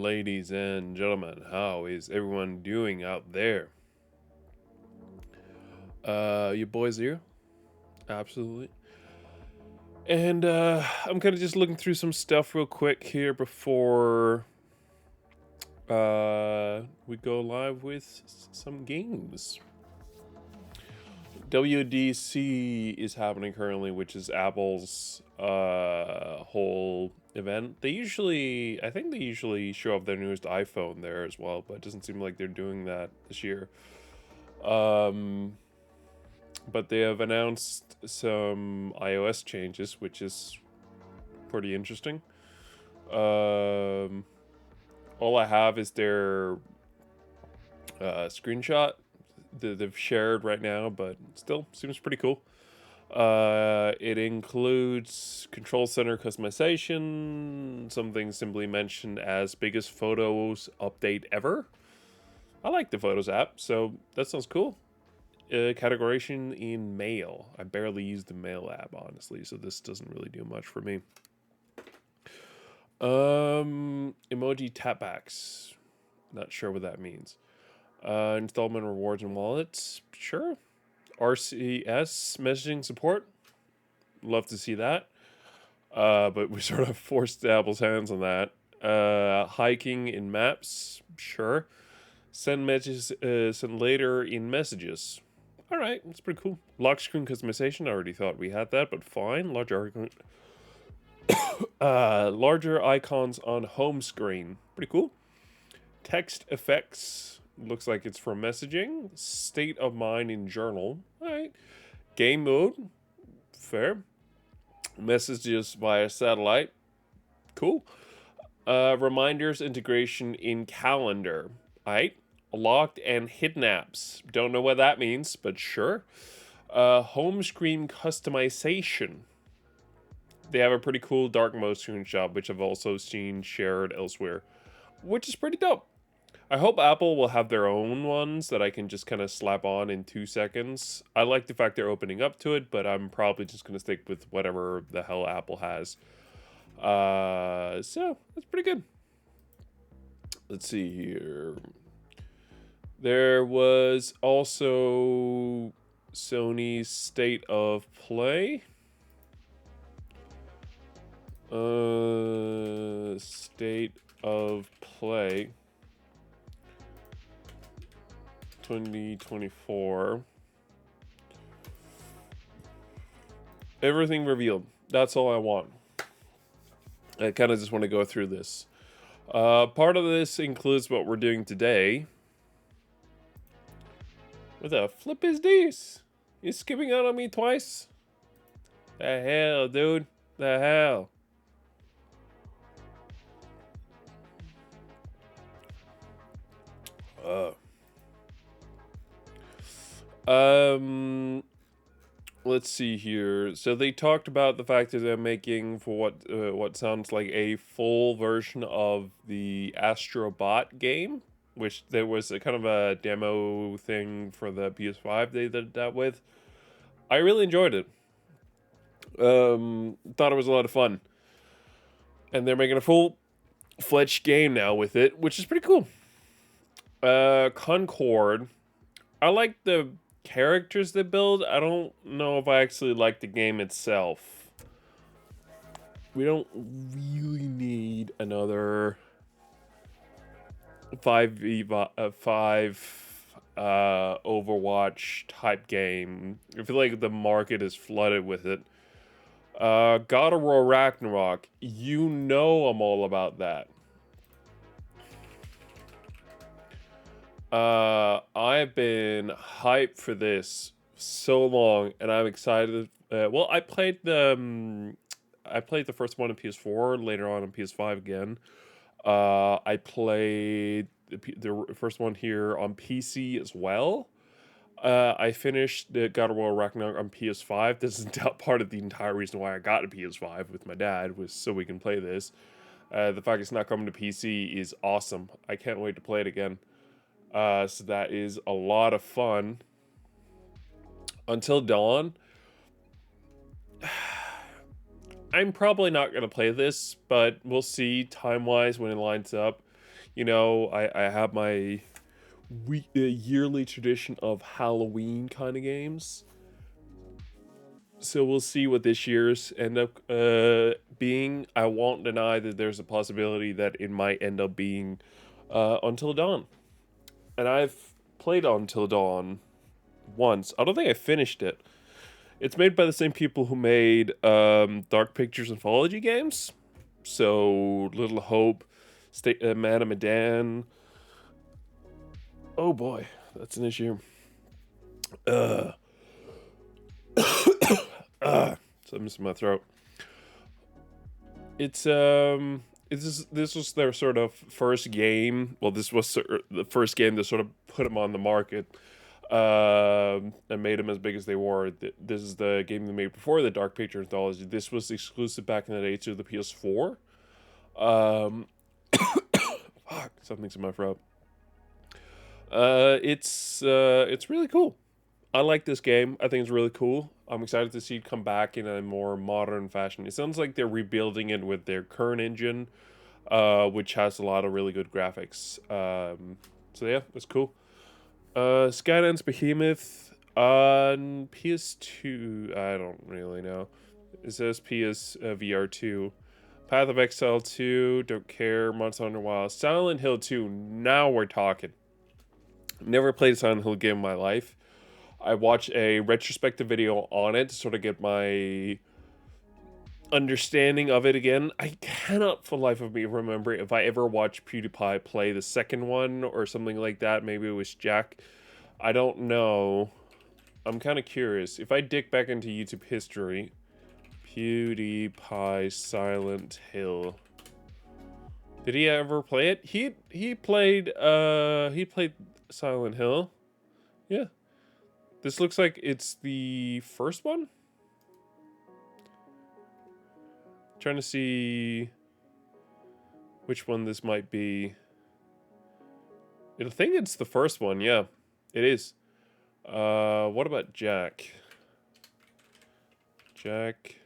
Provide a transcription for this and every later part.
ladies and gentlemen. How is everyone doing out there? You boys here? Absolutely. And I'm kind of just looking through some stuff real quick here before we go live with some games. WDC is happening currently, which is Apple's whole event. I think they usually show off their newest iPhone there as well, but it doesn't seem like they're doing that this year. But they have announced some iOS changes, which is pretty interesting. All I have is their screenshot that they've shared right now, but still seems pretty cool. It includes control center customization, something simply mentioned as biggest photos update ever. I like the Photos app, so that sounds cool. Categorization in mail. I barely use the mail app, honestly, so this doesn't really do much for me. Emoji tapbacks. Not sure what that means. Installment rewards and wallets. Sure. RCS messaging support. Love to see that. But we sort of forced Apple's hands on that. Hiking in maps. Sure. Send messages. Send later in messages. All right, that's pretty cool. Lock screen customization. I already thought we had that, but fine. Larger icons on home screen. Pretty cool. Text effects. Looks like it's for messaging. State of mind in journal. All right. Game mode. Fair. Messages via satellite. Cool. Reminders integration in calendar. All right. Locked and hidden apps. Don't know what that means, but sure. Home screen customization. They have a pretty cool dark mode screenshot, which I've also seen shared elsewhere, which is pretty dope. I hope Apple will have their own ones that I can just kind of slap on in 2 seconds. I like the fact they're opening up to it, but I'm probably just going to stick with whatever the hell Apple has. So, that's pretty good. Let's see here. There was also Sony's State of Play. State of Play 2024. Everything revealed. That's all I want. I kind of just want to go through this. Part of this includes what we're doing today. What the flip is this? You skipping out on me twice? The hell, dude? The hell? Let's see here. So they talked about the fact that they're making for what sounds like a full version of the Astro Bot game, which there was a kind of a demo thing for the PS5 they did that with. I really enjoyed it. Thought it was a lot of fun. And they're making a full-fledged game now with it, which is pretty cool. Concord. I like the characters they build. I don't know if I actually like the game itself. We don't really need another 5 Overwatch type game. I feel like the market is flooded with it. God of War Ragnarok. You know I'm all about that. I've been hyped for this so long, and I'm excited. Well, I played the first one on PS4, later on PS5 again. I played the first one here on PC as well. I finished the God of War Ragnarok on PS5. This is part of the entire reason why I got a PS5 with my dad, was so we can play this. The fact it's not coming to PC is awesome. I can't wait to play it again. So that is a lot of fun. Until Dawn. I'm probably not going to play this, but we'll see time-wise when it lines up. You know, I have my yearly tradition of Halloween kind of games. So we'll see what this year's end up being. I won't deny that there's a possibility that it might end up being Until Dawn. And I've played Until Dawn once. I don't think I finished it. It's made by the same people who made Dark Pictures Anthology games. So Little Hope, Madame Medan. Oh boy, that's an issue. Something's in my throat. It's this was their sort of first game. Well, this was the first game that sort of put them on the market, and made them as big as they were. This is the game they made before the Dark Picture Anthology. This was exclusive back in the day to the PS4. Fuck, something's in my throat. It's really cool. I like this game. I think it's really cool. I'm excited to see it come back in a more modern fashion. It sounds like they're rebuilding it with their current engine, which has a lot of really good graphics. So yeah, it's cool. Skydance Behemoth on PS2. I don't really know. It says PS VR 2. Path of Exile 2. Don't care. Monster Hunter Wilds. Silent Hill 2. Now we're talking. Never played a Silent Hill game in my life. I watched a retrospective video on it to sort of get my understanding of it again. I cannot for the life of me remember if I ever watched PewDiePie play the second one or something like that. Maybe it was Jack. I don't know. I'm kind of curious. If I dig back into YouTube history, PewDiePie Silent Hill. Did he ever play it? He played Silent Hill. Yeah. This looks like it's the first one. Trying to see which one this might be. I think it's the first one. Yeah, it is. What about Jack? Jack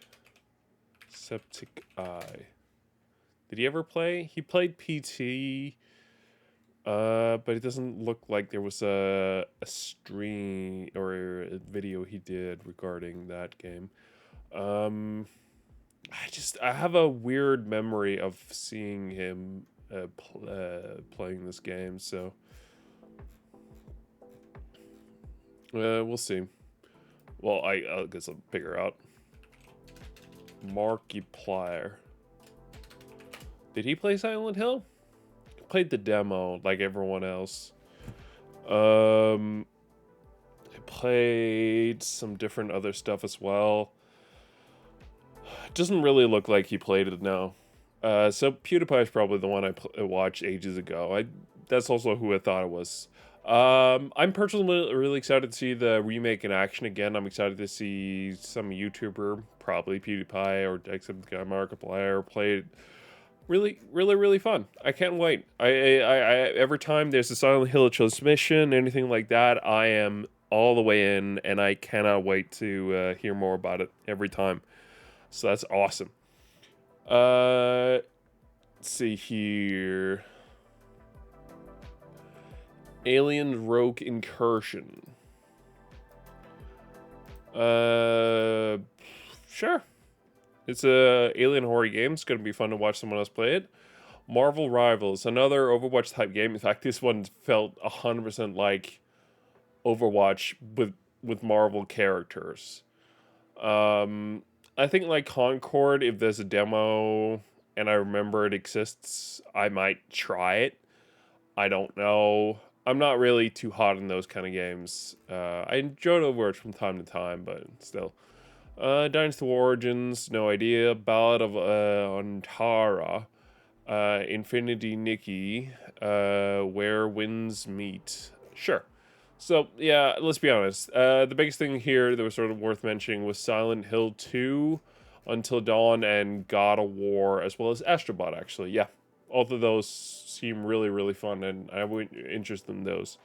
Septic Eye. Did he ever play? He played PT. But it doesn't look like there was a stream or a video he did regarding that game. I have a weird memory of seeing him playing this game, so we'll see. Well, I guess I'll figure out. Markiplier. Did he play Silent Hill? Played the demo like everyone else. I played some different other stuff as well. It doesn't really look like he played it now. So PewDiePie is probably the one I watched ages ago. That's also who I thought it was. I'm personally really excited to see the remake in action again. I'm excited to see some YouTuber, probably PewDiePie or Markiplier, play it. Really fun. I can't wait. I every time there's a Silent Hill transmission, anything like that, I am all the way in, and I cannot wait to hear more about it every time. So that's awesome. Let's see here. Alien Rogue Incursion. Sure. It's a alien horror game. It's going to be fun to watch someone else play it. Marvel Rivals, another Overwatch type game. In fact, this one felt 100% like Overwatch with Marvel characters. I think like Concord, if there's a demo and I remember it exists, I might try it. I don't know. I'm not really too hot in those kind of games. I enjoy Overwatch from time to time, but still. Dynasty Origins, no idea. Ballad of Antara. Infinity Nikki. Where Winds Meet. Sure. So, yeah, let's be honest. The biggest thing here that was sort of worth mentioning was Silent Hill 2, Until Dawn, and God of War, as well as Astrobot, actually. Yeah, all of those seem really fun, and I would interest in those.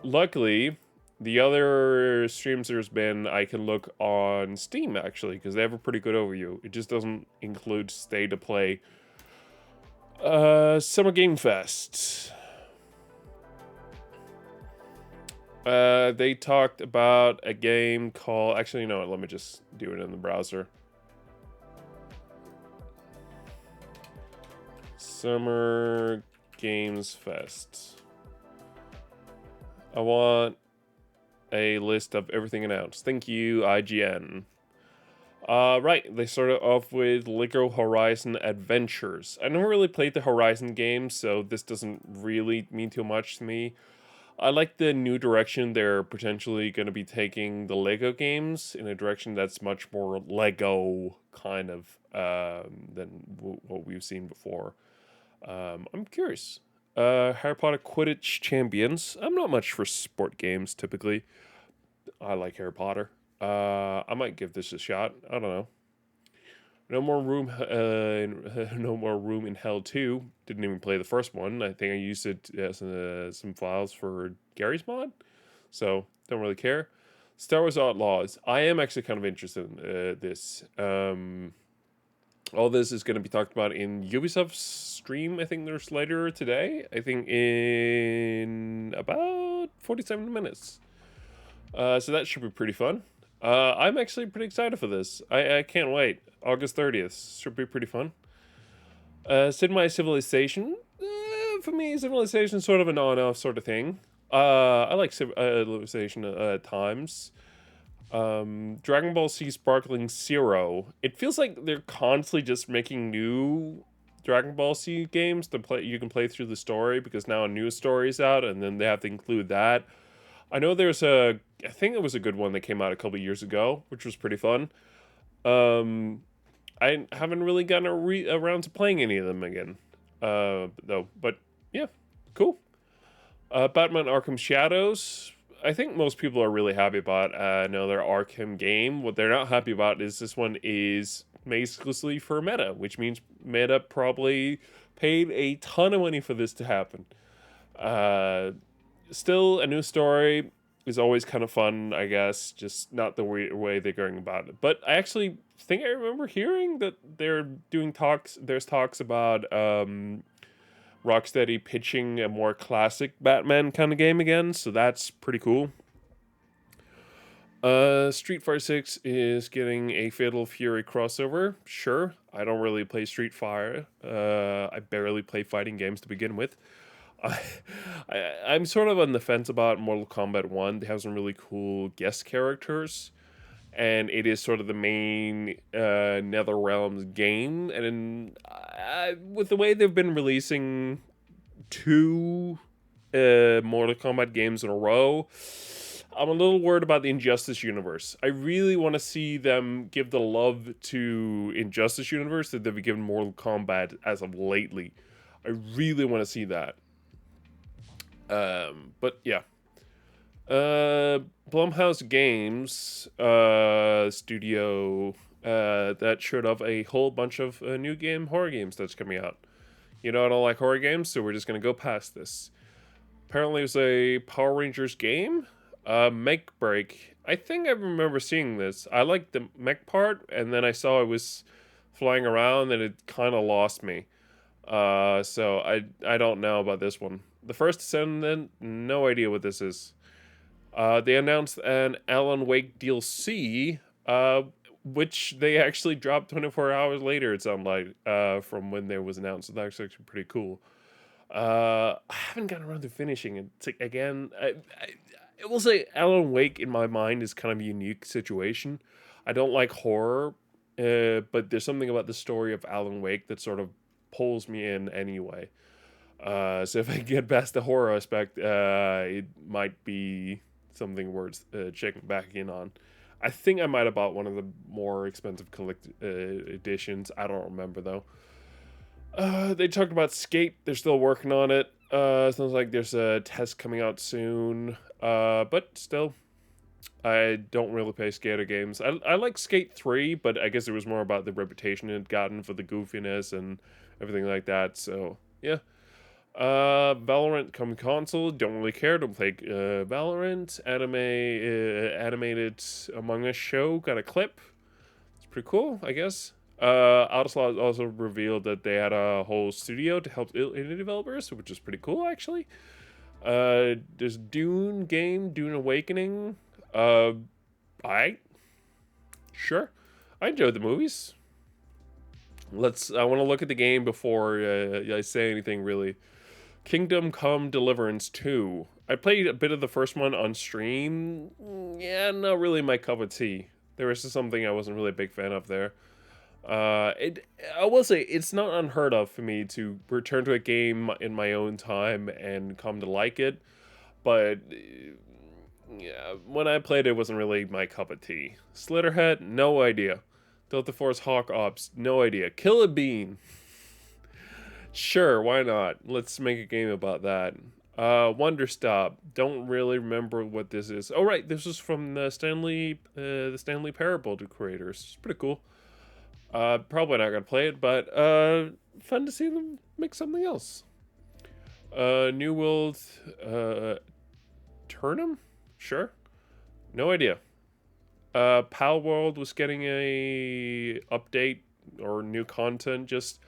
Luckily, the other streams there's been, I can look on Steam, actually, because they have a pretty good overview. It just doesn't include state of play Summer Game Fest. They talked about a game called... Actually, you know what? Let me just do it in the browser. Summer Games Fest. I want a list of everything announced. Thank you, IGN. Right, they started off with Lego Horizon Adventures. I never really played the Horizon games, so this doesn't really mean too much to me. I like the new direction they're potentially going to be taking the Lego games in a direction that's much more Lego kind of than what we've seen before. I'm curious. Harry Potter Quidditch Champions. I'm not much for sport games typically. I like Harry Potter. I might give this a shot. I don't know. No more room. No more room in Hell 2. Didn't even play the first one. I think I used it as some files for Gary's mod, so don't really care. Star Wars Outlaws. I am actually kind of interested in this. All this is going to be talked about in Ubisoft's stream. I think there's later today. I think in about 47 minutes. So that should be pretty fun. I'm actually pretty excited for this. I can't wait. August 30th. Should be pretty fun. Sid Meier's Civilization. For me, Civilization is sort of an on-off sort of thing. I like Civilization at times. Dragon Ball Z Sparkling Zero. It feels like they're constantly just making new Dragon Ball Z games to play. You can play through the story because now a new story is out, and then they have to include that. I know there's I think it was a good one that came out a couple years ago, which was pretty fun. I haven't really gotten around to playing any of them again, though. But yeah, cool. Batman Arkham Shadows. I think most people are really happy about another Arkham game. What they're not happy about is this one is made exclusively for Meta, which means Meta probably paid a ton of money for this to happen. Still, a new story is always kind of fun, I guess, just not the way they're going about it. But I actually think I remember hearing that they're doing talks. There's talks about Rocksteady pitching a more classic Batman kind of game again, so that's pretty cool. Street Fighter 6 is getting a Fatal Fury crossover. Sure, I don't really play Street Fighter. I barely play fighting games to begin with. I'm sort of on the fence about Mortal Kombat 1. They have some really cool guest characters, and it is sort of the main NetherRealms game. And with the way they've been releasing two Mortal Kombat games in a row, I'm a little worried about the Injustice universe. I really want to see them give the love to Injustice universe that they've given Mortal Kombat as of lately. I really want to see that. But yeah. Blumhouse Games studio that showed off a whole bunch of new horror games that's coming out. You know, I don't like horror games, so we're just gonna go past this. Apparently, it was a Power Rangers game. Mech Break. I think I remember seeing this. I liked the mech part, and then I saw it was flying around, and it kind of lost me. So I don't know about this one. The First Descendant, no idea what this is. They announced an Alan Wake DLC, which they actually dropped 24 hours later, it sounded like, from when there was announced. So that's actually pretty cool. I haven't gotten around to finishing it. It's like, again, I will say Alan Wake, in my mind, is kind of a unique situation. I don't like horror, but there's something about the story of Alan Wake that sort of pulls me in anyway. So if I get past the horror aspect, it might be something worth checking back in on. I think I might have bought one of the more expensive editions. I don't remember though. They talked about Skate. They're still working on it. Sounds like there's a test coming out soon. But still, I don't really play skater games. I like Skate 3, but I guess it was more about the reputation it had gotten for the goofiness and everything like that. So yeah. Valorant coming console. Don't really care. Don't play Valorant. Animated Among Us show. Got a clip. It's pretty cool, I guess. Outlast also revealed that they had a whole studio to help indie developers, which is pretty cool, actually. There's Dune game, Dune Awakening. I sure, I enjoyed the movies. I want to look at the game before I say anything really. Kingdom Come Deliverance 2. I played a bit of the first one on stream. Yeah, not really my cup of tea. There was just something I wasn't really a big fan of there. I will say it's not unheard of for me to return to a game in my own time and come to like it, but yeah, when I played it wasn't really my cup of tea. Slitterhead, no idea. Delta Force Hawk Ops, no idea. Kill a Bean, sure, why not? Let's make a game about that. Wonder Stop, don't really remember what this is. Oh right, this is from the Stanley Parable creators. It's pretty cool. Probably not gonna play it, but fun to see them make something else. New World, Turnham? Sure. No idea. Pal World was getting a update or new content. Just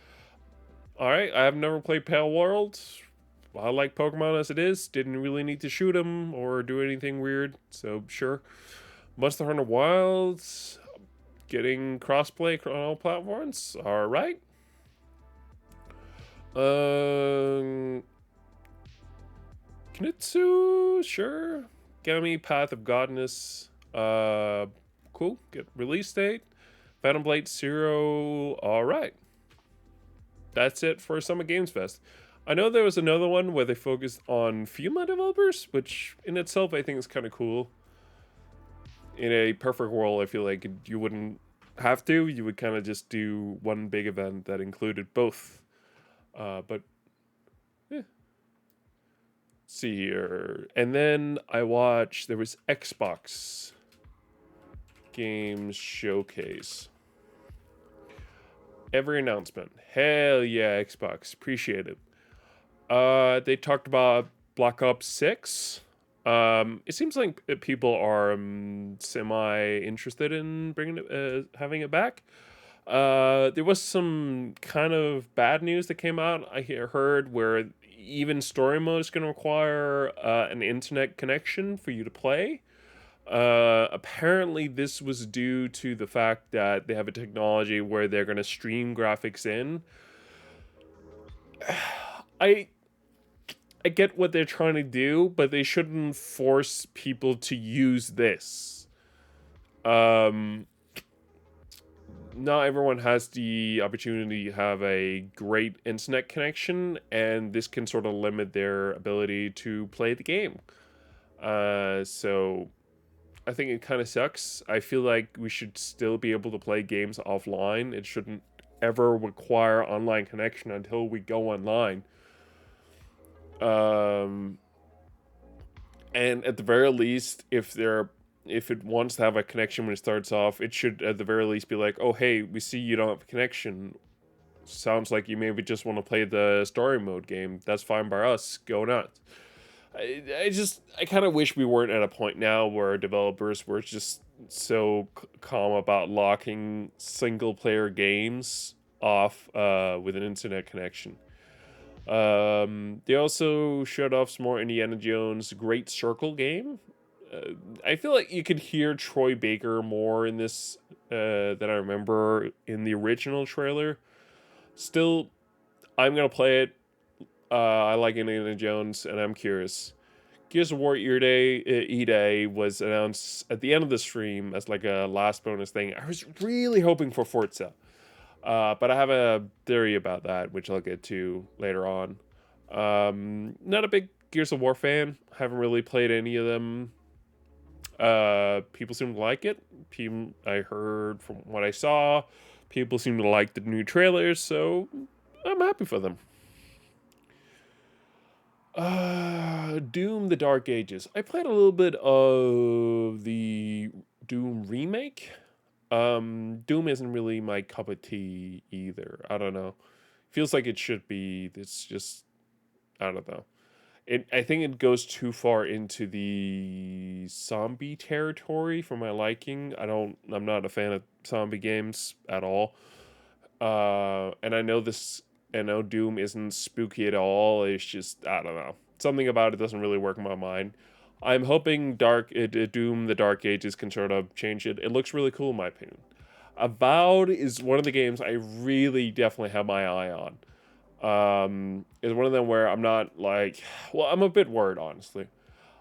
all right. I have never played Pal World. I like Pokemon as it is. Didn't really need to shoot them or do anything weird. So sure. Monster Hunter Wilds getting crossplay on all platforms. All right. Kinitsu, sure. Gami, Path of Godness. Cool. Get release date. Phantom Blade Zero. All right. That's it for Summer Games Fest. I know there was another one where they focused on female developers, which in itself I think is kind of cool. In a perfect world, I feel like you wouldn't have to. You would kind of just do one big event that included both. But yeah. See here. And then I watched, there was Xbox Games Showcase. Every announcement. Hell yeah, Xbox. Appreciate it. They talked about Black Ops 6. It seems like people are semi interested in bringing it, having it back. There was some kind of bad news that came out. I heard where even story mode is going to require an internet connection for you to play. Apparently, this was due to the fact that they have a technology where they're going to stream graphics in. I I get what they're trying to do, but they shouldn't force people to use this. Not everyone has the opportunity to have a great internet connection, and this can sort of limit their ability to play the game. So I think it kind of sucks. I feel like we should still be able to play games offline. It shouldn't ever require online connection until we go online. Um, and at the very least, if it wants to have a connection when it starts off, it should at the very least be like, oh hey, we see you don't have a connection. Sounds like you maybe just want to play the story mode game. That's fine by us. Go nuts. I kind of wish we weren't at a point now where developers were just so calm about locking single player games off with an internet connection. They also showed off some more Indiana Jones Great Circle game. I feel like you could hear Troy Baker more in this than I remember in the original trailer. Still, I'm gonna play it. I like Indiana Jones, and I'm curious. Gears of War E-Day was announced at the end of the stream as like a last bonus thing. I was really hoping for Forza. But I have a theory about that, which I'll get to later on. Not a big Gears of War fan. Haven't really played any of them. People seem to like it. I heard from what I saw, people seem to like the new trailers, so I'm happy for them. Doom: The Dark Ages. I played a little bit of the Doom remake. Doom isn't really my cup of tea either. I don't know. Feels like it should be. It's just I don't know. I think it goes too far into the zombie territory for my liking. I'm not a fan of zombie games at all. And I know Doom isn't spooky at all. It's just, I don't know. Something about it doesn't really work in my mind. I'm hoping Doom, the Dark Ages can sort of change it. It looks really cool in my opinion. Avowed is one of the games I really definitely have my eye on. It's one of them where I'm not like, well, I'm a bit worried, honestly.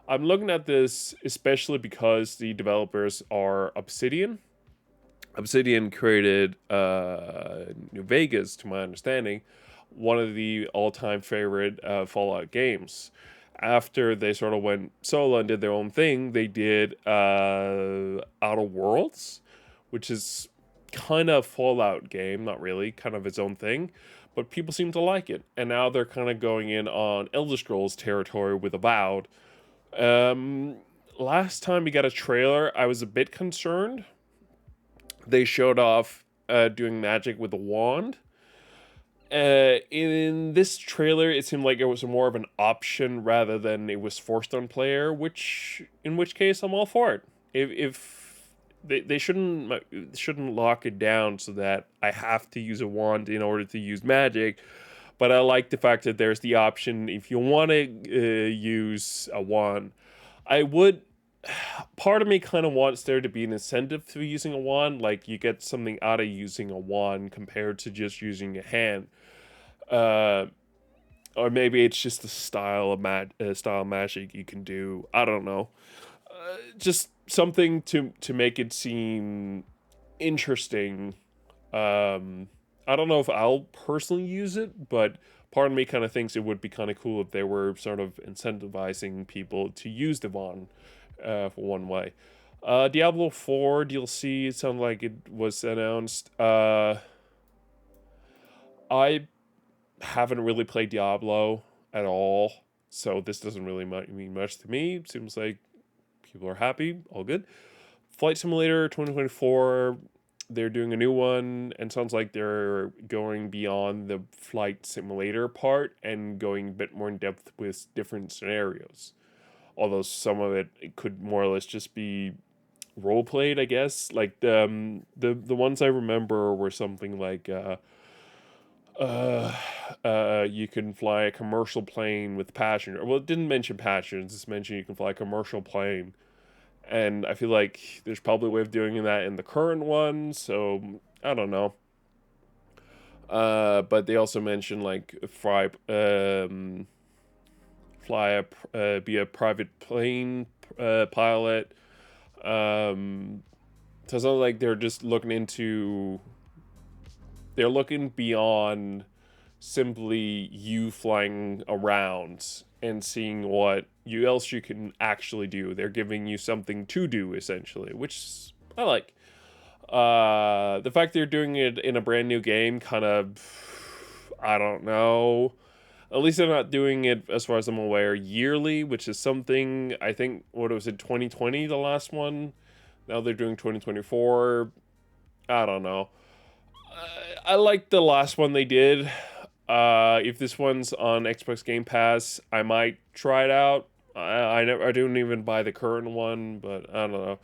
I'm looking at this especially because the developers are Obsidian. Obsidian created New Vegas, to my understanding, one of the all-time favorite Fallout games. After they sort of went solo and did their own thing, they did Outer Worlds, which is kind of Fallout game, not really, kind of its own thing, but people seem to like it. And now they're kind of going in on Elder Scrolls territory with Avowed. Um, Last time we got a trailer, I was a bit concerned. They showed off doing magic with a wand. In this trailer, it seemed like it was more of an option rather than it was forced on player, in which case I'm all for it. If they shouldn't lock it down so that I have to use a wand in order to use magic, but I like the fact that there's the option if you want to use a wand. I would. Part of me kind of wants there to be an incentive to using a wand, like you get something out of using a wand compared to just using a hand. Uh, or maybe it's just a style magic you can do. I don't know. Just something to make it seem interesting. I don't know if I'll personally use it, but part of me kind of thinks it would be kind of cool if they were sort of incentivizing people to use the wand for one way. Diablo 4 DLC, it sounded like it was announced. I haven't really played Diablo at all, so this doesn't really mean much to me. Seems like people are happy, all good. Flight Simulator 2024, they're doing a new one, and sounds like they're going beyond the flight simulator part and going a bit more in depth with different scenarios. Although some of it could more or less just be role played, I guess. Like the ones I remember were something like you can fly a commercial plane with passenger. Well, it didn't mention passengers. It just mentioned you can fly a commercial plane, and I feel like there's probably a way of doing that in the current one. So I don't know. But they also mentioned like be a private plane pilot. So it's not like they're looking beyond simply you flying around and seeing what else you can actually do. They're giving you something to do essentially, which I like. The fact they're doing it in a brand new game, kind of, I don't know. At least they're not doing it, as far as I'm aware, yearly, which is something, I think, what was it, 2020, the last one? Now they're doing 2024. I don't know. I like the last one they did. If this one's on Xbox Game Pass, I might try it out. I didn't even buy the current one, but I don't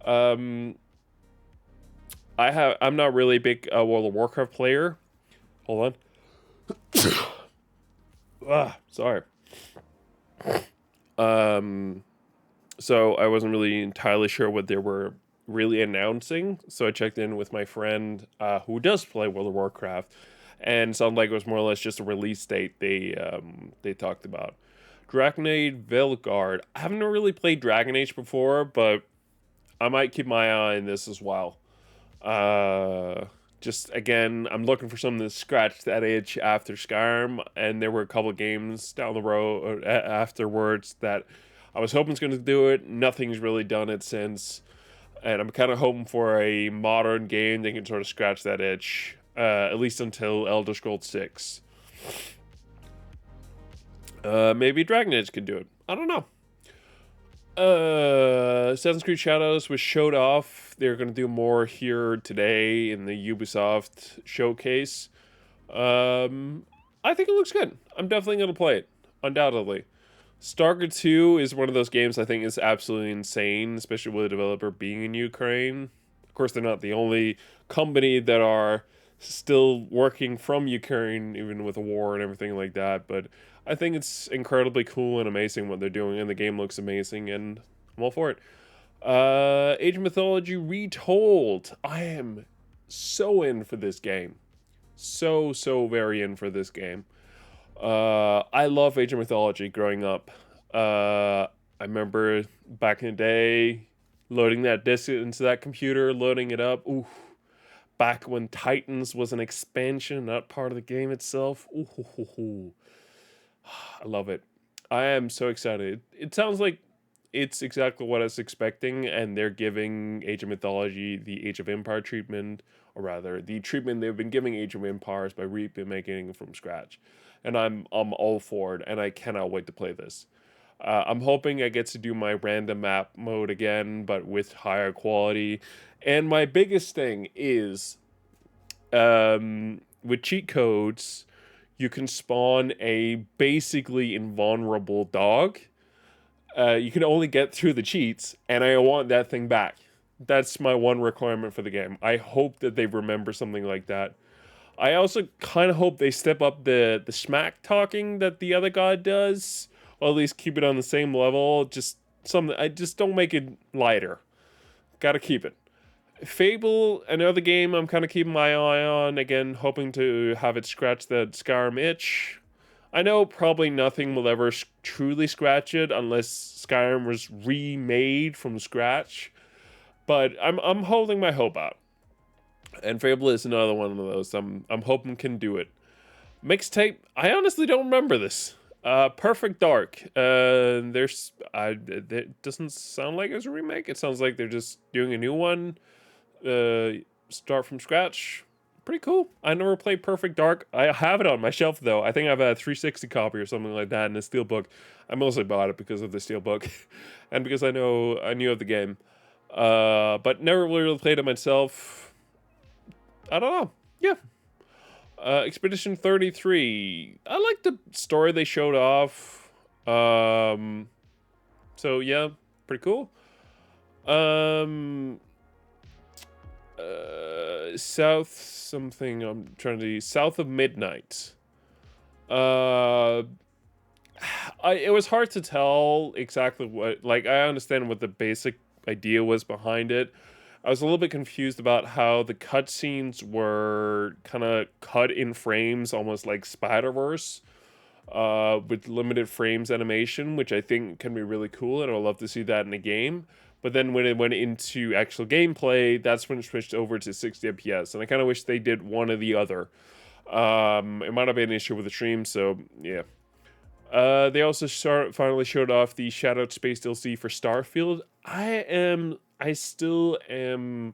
know. I'm not really a big World of Warcraft player. Hold on. Sorry. So I wasn't really entirely sure what they were really announcing. So I checked in with my friend who does play World of Warcraft, and it sounded like it was more or less just a release date they talked about. Dragon Age Veilguard. I haven't really played Dragon Age before, but I might keep my eye on this as well. Just again, I'm looking for something to scratch that itch after Skyrim, and there were a couple of games down the road afterwards that I was hoping was going to do it. Nothing's really done it since, and I'm kind of hoping for a modern game that can sort of scratch that itch, at least until Elder Scrolls 6. Maybe Dragon Age could do it. I don't know. Assassin's Creed Shadows was showed off. They're going to do more here today in the Ubisoft showcase. I think it looks good. I'm definitely going to play it, undoubtedly. Stalker 2 is one of those games I think is absolutely insane, especially with the developer being in Ukraine. Of course, they're not the only company that are still working from Ukraine, even with a war and everything like that. But I think it's incredibly cool and amazing what they're doing, and the game looks amazing, and I'm all for it. Age of Mythology Retold. I am so in for this game. So very in for this game. I love Age of Mythology growing up. I remember back in the day loading that disc into that computer, loading it up. Ooh, back when Titans was an expansion, not part of the game itself. Ooh, I love it. I am so excited. It sounds like it's exactly what I was expecting, and they're giving Age of Mythology the Age of Empire treatment, or rather, the treatment they've been giving Age of Empires by remaking it from scratch. And I'm all for it, and I cannot wait to play this. I'm hoping I get to do my random map mode again, but with higher quality. And my biggest thing is, with cheat codes, you can spawn a basically invulnerable dog. You can only get through the cheats, and I want that thing back. That's my one requirement for the game. I hope that they remember something like that. I also kind of hope they step up the smack talking that the other god does, or at least keep it on the same level. Just something. I just don't make it lighter. Gotta keep it. Fable, another game I'm kind of keeping my eye on. Again, hoping to have it scratch that Skyrim itch. I know probably nothing will ever truly scratch it unless Skyrim was remade from scratch. But I'm holding my hope out. And Fable is another one of those. I'm hoping can do it. Mixtape. I honestly don't remember this. Perfect Dark. It doesn't sound like it's a remake. It sounds like they're just doing a new one. Start from scratch. Pretty cool. I never played Perfect Dark. I have it on my shelf though. I think I have a 360 copy or something like that in a steelbook. I mostly bought it because of the steelbook, and because I knew of the game. But never really played it myself. I don't know. Yeah. Expedition 33. I like the story they showed off. So yeah, pretty cool. South something. I'm trying to. South of Midnight. It was hard to tell exactly what. Like, I understand what the basic idea was behind it. I was a little bit confused about how the cutscenes were kind of cut in frames, almost like Spider-Verse, with limited frames animation, which I think can be really cool, and I'd love to see that in the game. But then when it went into actual gameplay, that's when it switched over to 60 FPS, and I kind of wish they did one or the other. It might have been an issue with the stream, so yeah. They also finally showed off the Shadowed Space DLC for Starfield. I still am.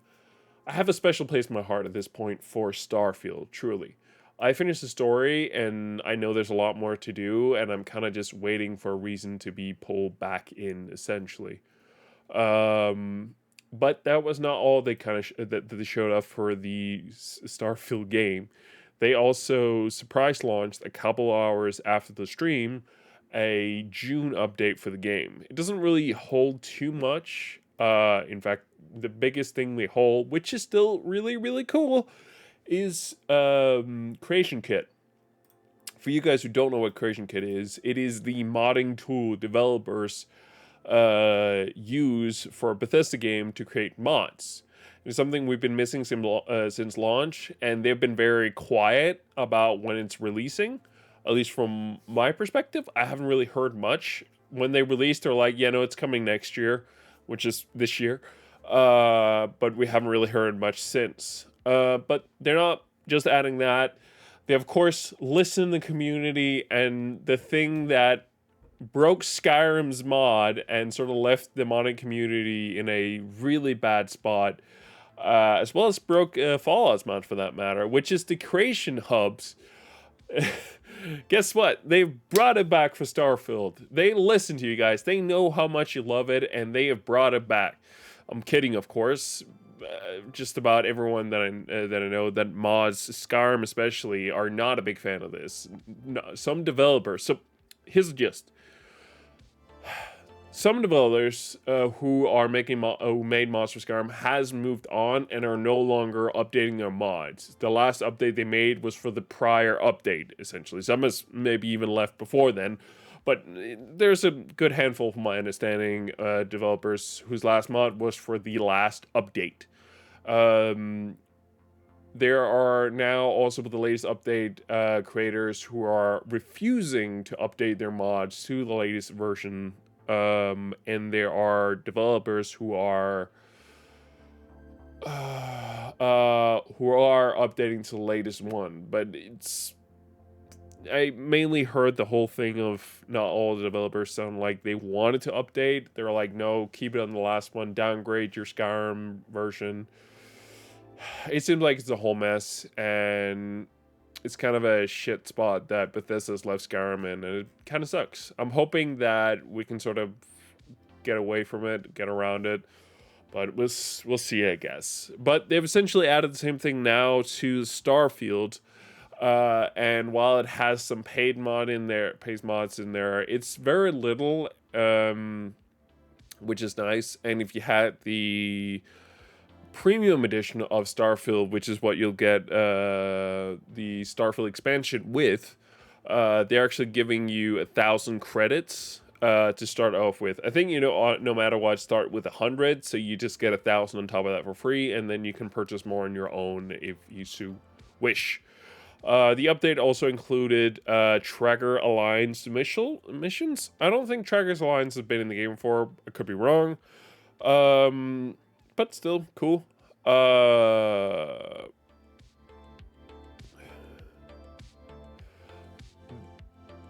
I have a special place in my heart at this point for Starfield, truly. I finished the story, and I know there's a lot more to do, and I'm kind of just waiting for a reason to be pulled back in, essentially. But that was not all they kind of that they showed off for the Starfield game. They also surprise launched a couple hours after the stream a June update for the game. It doesn't really hold too much. In fact, the biggest thing they hold, which is still really cool, is Creation Kit. For you guys who don't know what Creation Kit is, it is the modding tool developers use for a Bethesda game to create mods. It's something we've been missing since launch, and they've been very quiet about when it's releasing. At least from my perspective, I haven't really heard much. When they released, they're like, yeah, no, it's coming next year, which is this year. But we haven't really heard much since. But they're not just adding that. They, of course, listen to the community, and the thing that broke Skyrim's mod and sort of left the modding community in a really bad spot, as well as broke Fallout's mod for that matter, which is the creation hubs. Guess what? They've brought it back for Starfield. They listen to you guys. They know how much you love it, and they have brought it back. I'm kidding, of course. Just about everyone that I know that mods Skyrim especially are not a big fan of this. No, some developers. So here's the gist. some developers who made mods for Skyrim has moved on and are no longer updating their mods. The last update they made was for the prior update, essentially. Some has maybe even left before then, but there's a good handful, from my understanding, developers whose last mod was for the last update. There are now also, with the latest update, creators who are refusing to update their mods to the latest version. And there are developers who are updating to the latest one. But I mainly heard the whole thing of not all the developers sound like they wanted to update. They were like, no, keep it on the last one, downgrade your Skyrim version. It seems like it's a whole mess, and it's kind of a shit spot that Bethesda's left Skyrim in, and it kind of sucks. I'm hoping that we can sort of get away from it, get around it, but we'll see, I guess. But they've essentially added the same thing now to Starfield, and while it has some paid mods in there, it's very little, which is nice. And if you had the premium edition of Starfield, which is what you'll get the Starfield expansion with, they're actually giving you 1,000 credits to start off with. I think, no matter what, start with 100, so you just get 1,000 on top of that for free, and then you can purchase more on your own if you so wish. The update also included Tracker Alliance missions. I don't think Trackers Alliance has been in the game before. I could be wrong. But still, cool.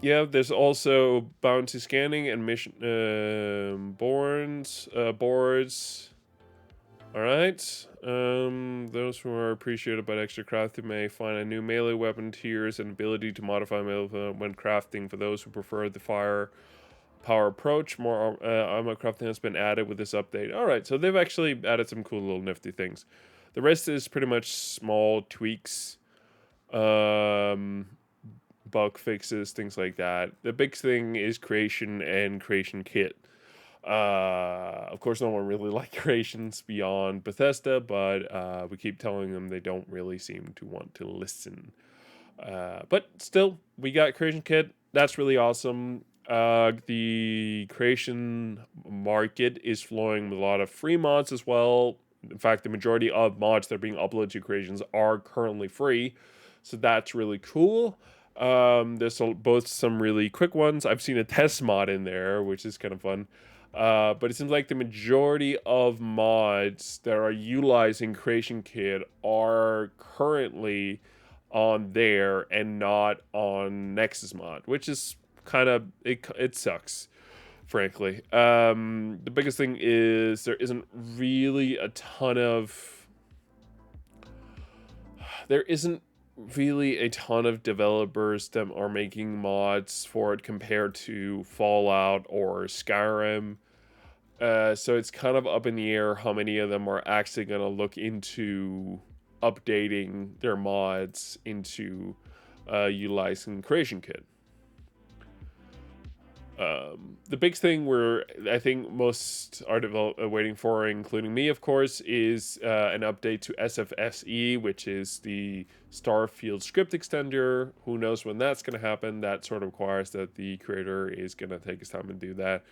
Yeah, there's also bounty scanning and mission boards. All right. Those who are appreciated by extra crafting may find a new melee weapon tiers and ability to modify melee when crafting. For those who prefer the fire power approach, more armor crafting has been added with this update. All right, so they've actually added some cool little nifty things. The rest is pretty much small tweaks, bug fixes, things like that. The big thing is creation and creation kit. Of course, no one really liked creations beyond Bethesda, but we keep telling them they don't really seem to want to listen. But still, we got creation kit. That's really awesome. The creation market is flowing with a lot of free mods as well. In fact, the majority of mods that are being uploaded to creations are currently free, so that's really cool. There's both some really quick ones. I've seen a test mod in there, which is kind of fun. But it seems like the majority of mods that are utilizing Creation Kit are currently on there and not on Nexus mod, which is kind of, it sucks, frankly. The biggest thing is there isn't really a ton of developers that are making mods for it compared to Fallout or Skyrim. So it's kind of up in the air how many of them are actually going to look into updating their mods into utilizing Creation Kit. The big thing I think most are waiting for, including me, of course, is an update to SFSE, which is the Starfield script extender. Who knows when that's going to happen? That sort of requires that the creator is going to take his time and do that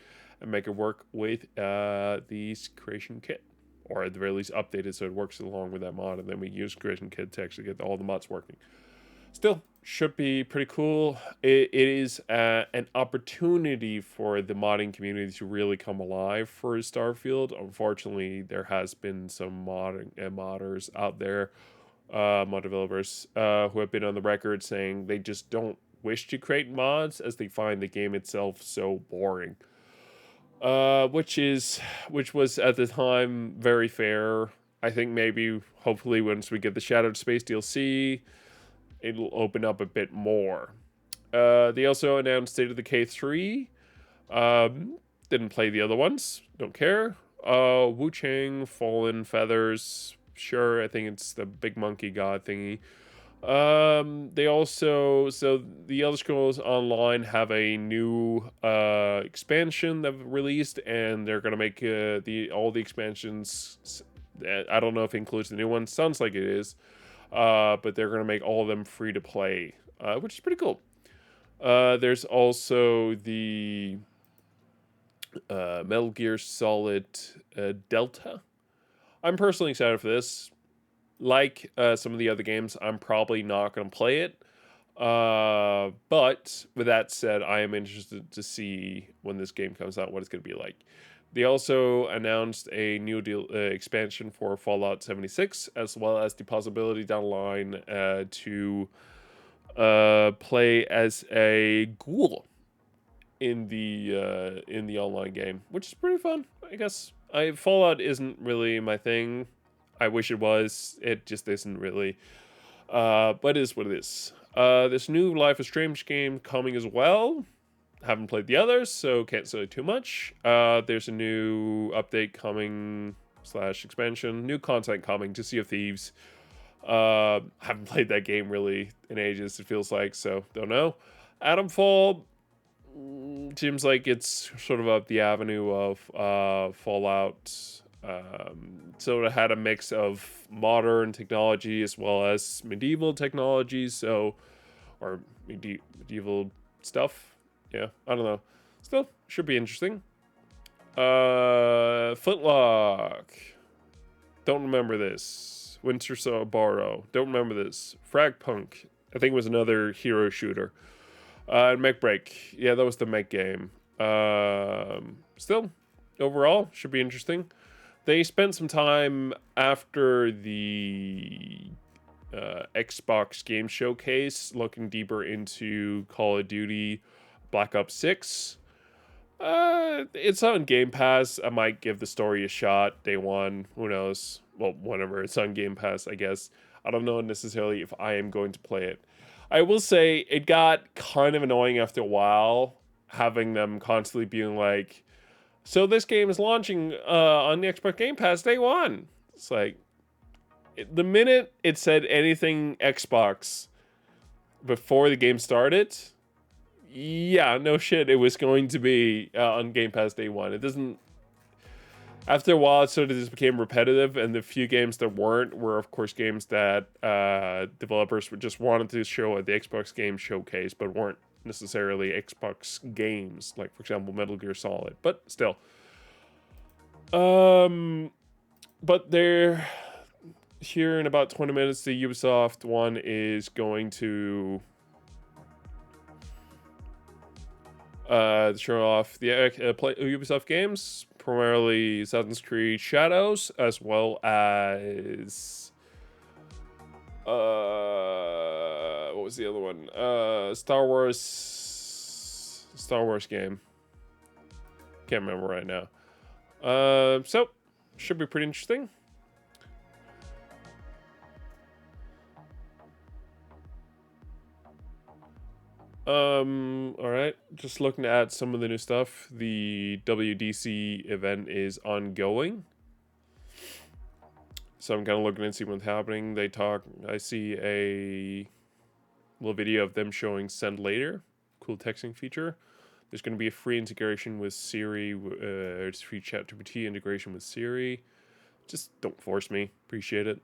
and make it work with the Creation Kit, or at the very least update it so it works along with that mod, and then we use Creation Kit to actually get all the mods working. Still, should be pretty cool. It is an opportunity for the modding community to really come alive for Starfield. Unfortunately, there has been some modders out there, mod developers, who have been on the record saying they just don't wish to create mods as they find the game itself so boring. Which was at the time very fair. I think maybe, hopefully, once we get the Shattered Space DLC, it'll open up a bit more. They also announced State of Decay 3. Didn't play the other ones. Don't care. Wu Chang, Fallen Feathers. Sure, I think it's the big monkey god thingy. They also, so the Elder Scrolls Online have a new expansion they've released, and they're gonna make the all the expansions. I don't know if it includes the new one. Sounds like it is. But they're gonna make all of them free to play, which is pretty cool. There's also the Metal Gear Solid Delta. I'm personally excited for this. Like some of the other games, I'm probably not going to play it. But with that said, I am interested to see when this game comes out what it's going to be like. They also announced a new deal expansion for Fallout 76, as well as the possibility down the line to play as a ghoul in the online game, which is pretty fun, I guess. Fallout isn't really my thing. I wish it was. It just isn't really. But it is what it is. This new Life is Strange game coming as well. Haven't played the others, so can't say too much. There's a new update coming slash expansion, new content coming to Sea of Thieves. Haven't played that game really in ages, it feels like, so don't know. Adamfall seems like it's sort of up the avenue of Fallout. So it had a mix of modern technology as well as medieval technology, so or medieval stuff. Yeah, I don't know. Still, should be interesting. Flintlock. Don't remember this. Winter Borrow. Don't remember this. Fragpunk. I think it was another hero shooter. Mech Break. Yeah, that was the mech game. Still, overall, should be interesting. They spent some time after the Xbox Game Showcase looking deeper into Call of Duty Black Ops 6. It's on Game Pass. I might give the story a shot day one. Who knows? Well, whenever it's on Game Pass, I guess. I don't know necessarily if I am going to play it. I will say it got kind of annoying after a while, having them constantly being like, so this game is launching on the Xbox Game Pass day one. It's like, the minute it said anything Xbox before the game started, yeah, no shit, it was going to be on Game Pass day one. It doesn't. After a while, it sort of just became repetitive, and the few games that weren't were, of course, games that developers just wanted to show at the Xbox Game Showcase, but weren't necessarily Xbox games, like, for example, Metal Gear Solid. But still. But they're here in about 20 minutes. The Ubisoft one is going to show off the Ubisoft games, primarily Assassin's Creed Shadows, as well as what was the other one? Star Wars game. Can't remember right now. So should be pretty interesting. All right. Just looking at some of the new stuff. The WDC event is ongoing. So I'm kind of looking and see what's happening. I see a little video of them showing send later. Cool texting feature. There's going to be a free integration with Siri. It's free ChatGPT integration with Siri. Just don't force me. Appreciate it.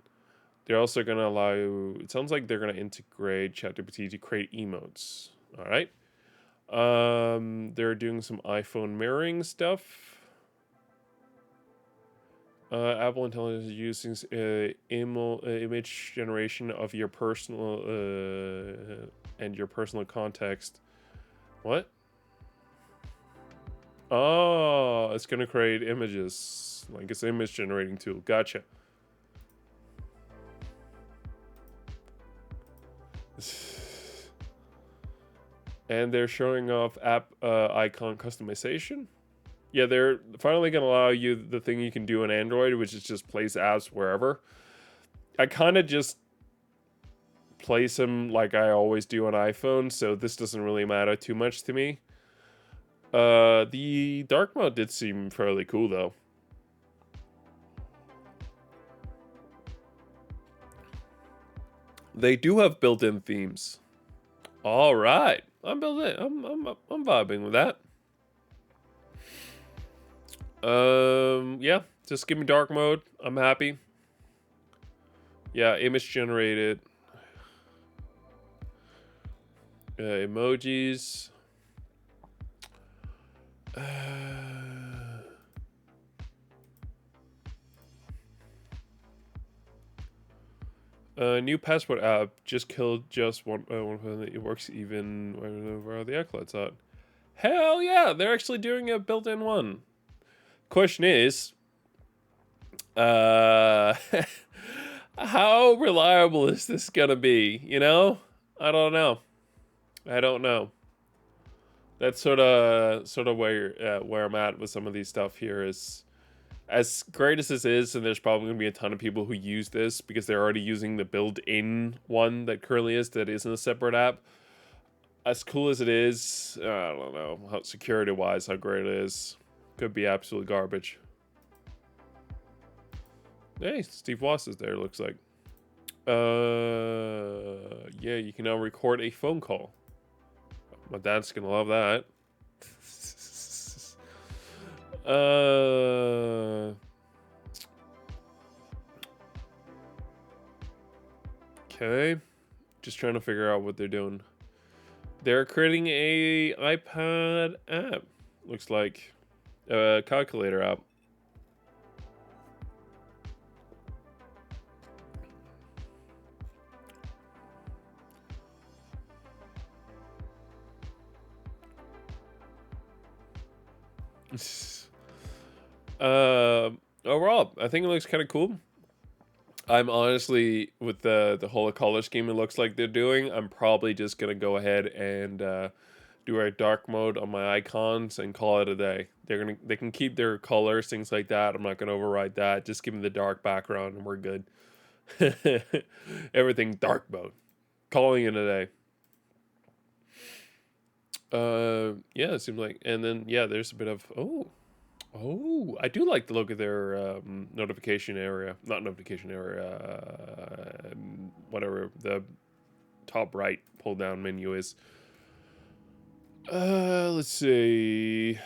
They're also going to allow you, it sounds like they're going to integrate ChatGPT to create emotes. All right. They're doing some iPhone mirroring stuff. Apple Intelligence is using image generation of your personal and your personal context. What? Oh, it's gonna create images, like it's an image generating tool. Gotcha. And they're showing off app icon customization. Yeah, they're finally going to allow you the thing you can do on Android, which is just place apps wherever. I kind of just place them like I always do on iPhone, so this doesn't really matter too much to me. The dark mode did seem fairly cool, though. They do have built-in themes. All right, I'm building. I'm vibing with that. Yeah, just give me dark mode. I'm happy. Yeah, image generated. Emojis. New passport app just killed just one. It works even where are the accolades at? Hell yeah, they're actually doing a built-in one. Question is, uh, how reliable is this gonna be? You know, I don't know. I don't know. That's sort of where I'm at with some of these stuff here. Is as great as this is, and there's probably going to be a ton of people who use this because they're already using the built-in one that currently is, that isn't a separate app. As cool as it is, I don't know how security-wise how great it is. Could be absolute garbage. Hey, Steve Woss is there, looks like. Yeah, you can now record a phone call. My dad's gonna love that. Okay. Just trying to figure out what they're doing. They're creating a iPad app. Looks like a calculator app. Overall, I think it looks kind of cool. I'm honestly, with the whole color scheme it looks like they're doing, I'm probably just gonna go ahead and do a dark mode on my icons and call it a day. They can keep their colors, things like that. I'm not gonna override that. Just give me the dark background and we're good. Everything dark mode. Calling it a day. Yeah, it seems like, and then yeah, there's a bit of I do like the look of their notification area. Not notification area, whatever the top right pull down menu is. Let's see.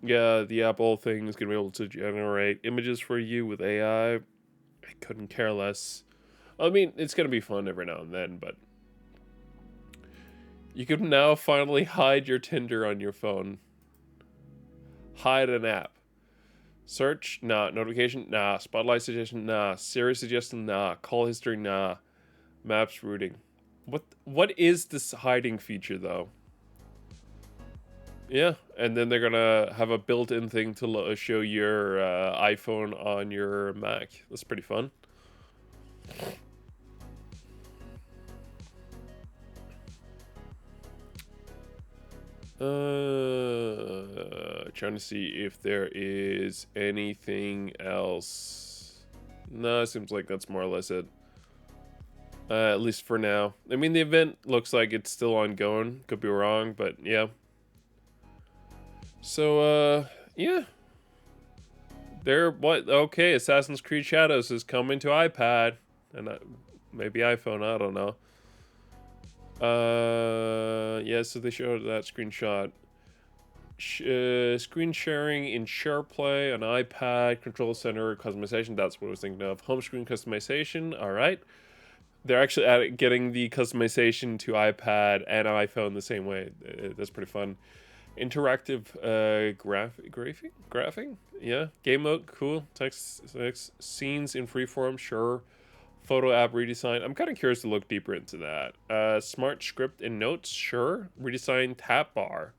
Yeah, the Apple thing is gonna be able to generate images for you with AI. I couldn't care less. I mean, it's gonna be fun every now and then, but you can now finally hide your Tinder on your phone. Hide an app. Search, nah. Notification, nah. Spotlight suggestion, nah. Siri suggestion, nah. Call history, nah. Maps routing. What is this hiding feature though? Yeah, and then they're gonna have a built-in thing to show your iPhone on your Mac. That's pretty fun. Trying to see if there is anything else. No, it seems like that's more or less it. At least for now. I mean, the event looks like it's still ongoing. Could be wrong, but yeah. So, yeah. Okay, Assassin's Creed Shadows is coming to iPad. And maybe iPhone, I don't know. Yeah, so they showed that screenshot. Screen sharing in SharePlay, an iPad, control center, customization. That's what I was thinking of. Home screen customization. All right. They're actually getting the customization to iPad and iPhone the same way. That's pretty fun. Interactive graphing. Yeah. Game mode. Cool. Text scenes in freeform. Sure. Photo app redesign. I'm kind of curious to look deeper into that. Smart script and notes. Sure. Redesign tap bar.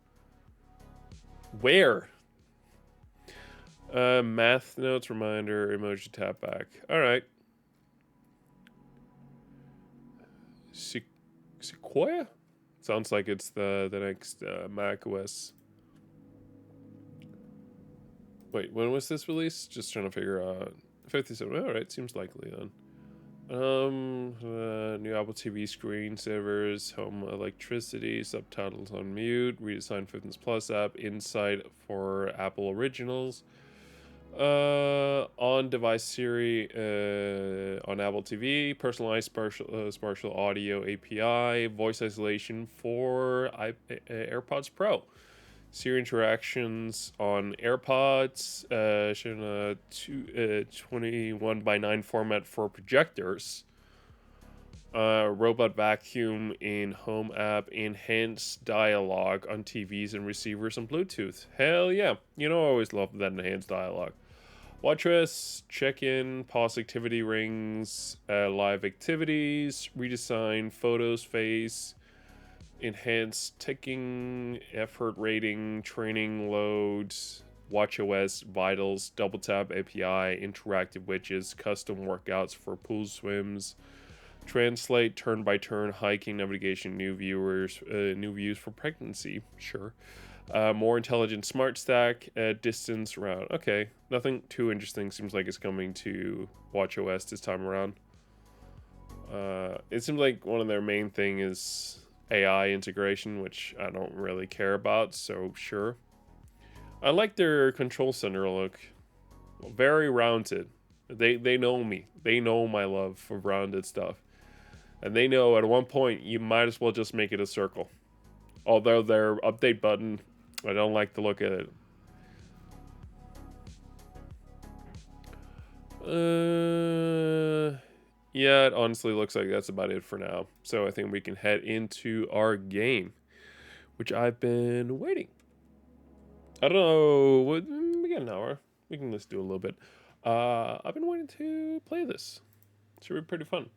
Where? Math notes, reminder, emoji tap back. All right. Sequoia? Sounds like it's the next Mac OS. Wait, when was this released? Just trying to figure out. 57. All right, seems likely then. New Apple TV screensavers, home electricity, subtitles on mute, redesign Fitness Plus app, Insight for Apple Originals, On-device Siri on Apple TV, personalized spatial audio API, voice isolation for AirPods Pro. Siri interactions on AirPods, showing a 21 by 9 format for projectors. Robot vacuum in home app, enhanced dialogue on TVs and receivers and Bluetooth. Hell yeah. You know, I always love that enhanced dialogue. WatchOS, check-in, pause activity rings, live activities, redesign photos face, enhanced ticking, effort rating, training loads, WatchOS, vitals, double tap API, interactive widgets, custom workouts for pool swims, translate turn by turn hiking navigation, new views for pregnancy. Sure. More intelligent smart stack, distance route. Okay, nothing too interesting. Seems like it's coming to WatchOS this time around. It seems like one of their main thing is AI integration, which I don't really care about, so sure. I like their control center look. Very rounded. They know me. They know my love for rounded stuff. And they know at one point you might as well just make it a circle. Although their update button, I don't like the look at it. Yeah, it honestly looks like that's about it for now. So I think we can head into our game, which I've been waiting. I don't know. We got an hour. We can just do a little bit. I've been waiting to play this. It should be pretty fun.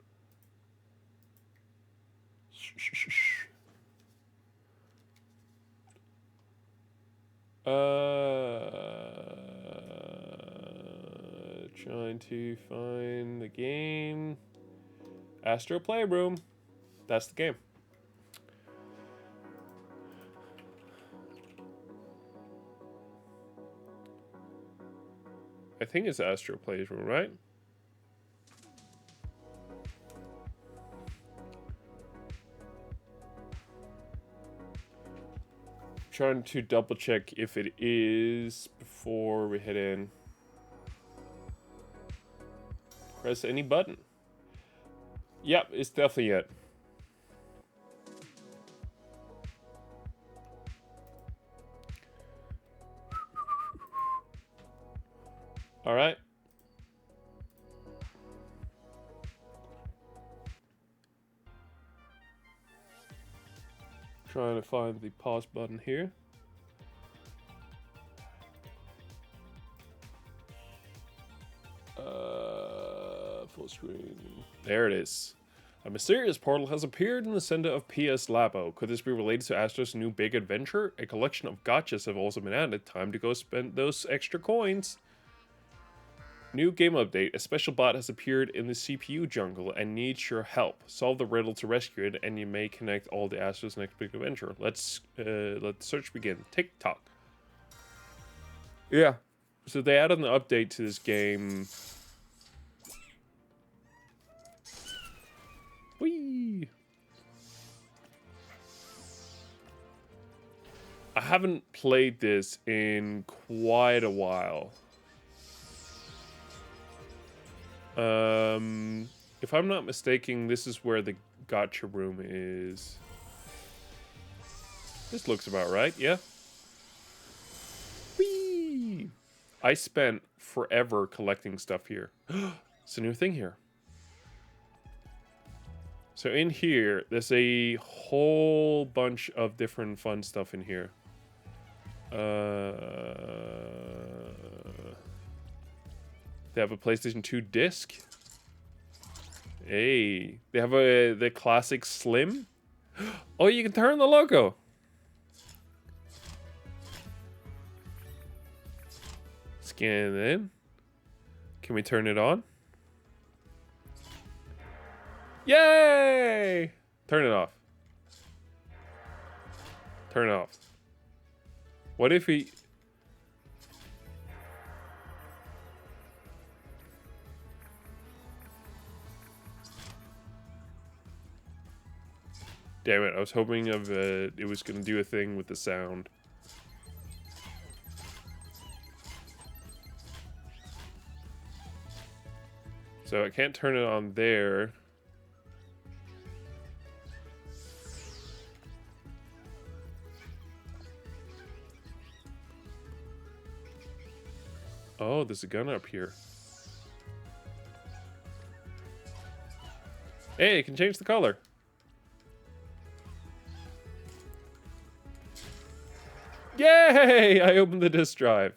Trying to find the game. Astro Playroom. That's the game. I think it's Astro Playroom, right? Trying to double check if it is before we head in. Press any button. Yep, it's definitely it. All right. Trying to find the pause button here. Full screen. There it is. A mysterious portal has appeared in the center of PS Labo. Could this be related to Astro's new big adventure? A collection of gotchas have also been added. Time to go spend those extra coins. New game update. A special bot has appeared in the CPU jungle and needs your help. Solve the riddle to rescue it, and you may connect all the Astro's next big adventure. Let's let the search begin. TikTok. Yeah. So they added an update to this game. Whee! I haven't played this in quite a while. If I'm not mistaken, this is where the gotcha room is. This looks about right, yeah. Whee! I spent forever collecting stuff here. It's a new thing here. So in here, there's a whole bunch of different fun stuff in here. They have a PlayStation 2 disc. Hey, they have the classic Slim. Oh, you can turn the logo. Scan it in. Can we turn it on? Yay! Turn it off. Turn it off. What if we... Damn it, I was hoping of it was going to do a thing with the sound. So I can't turn it on there. Oh, there's a gun up here. Hey, it can change the color. Yay! I opened the disk drive.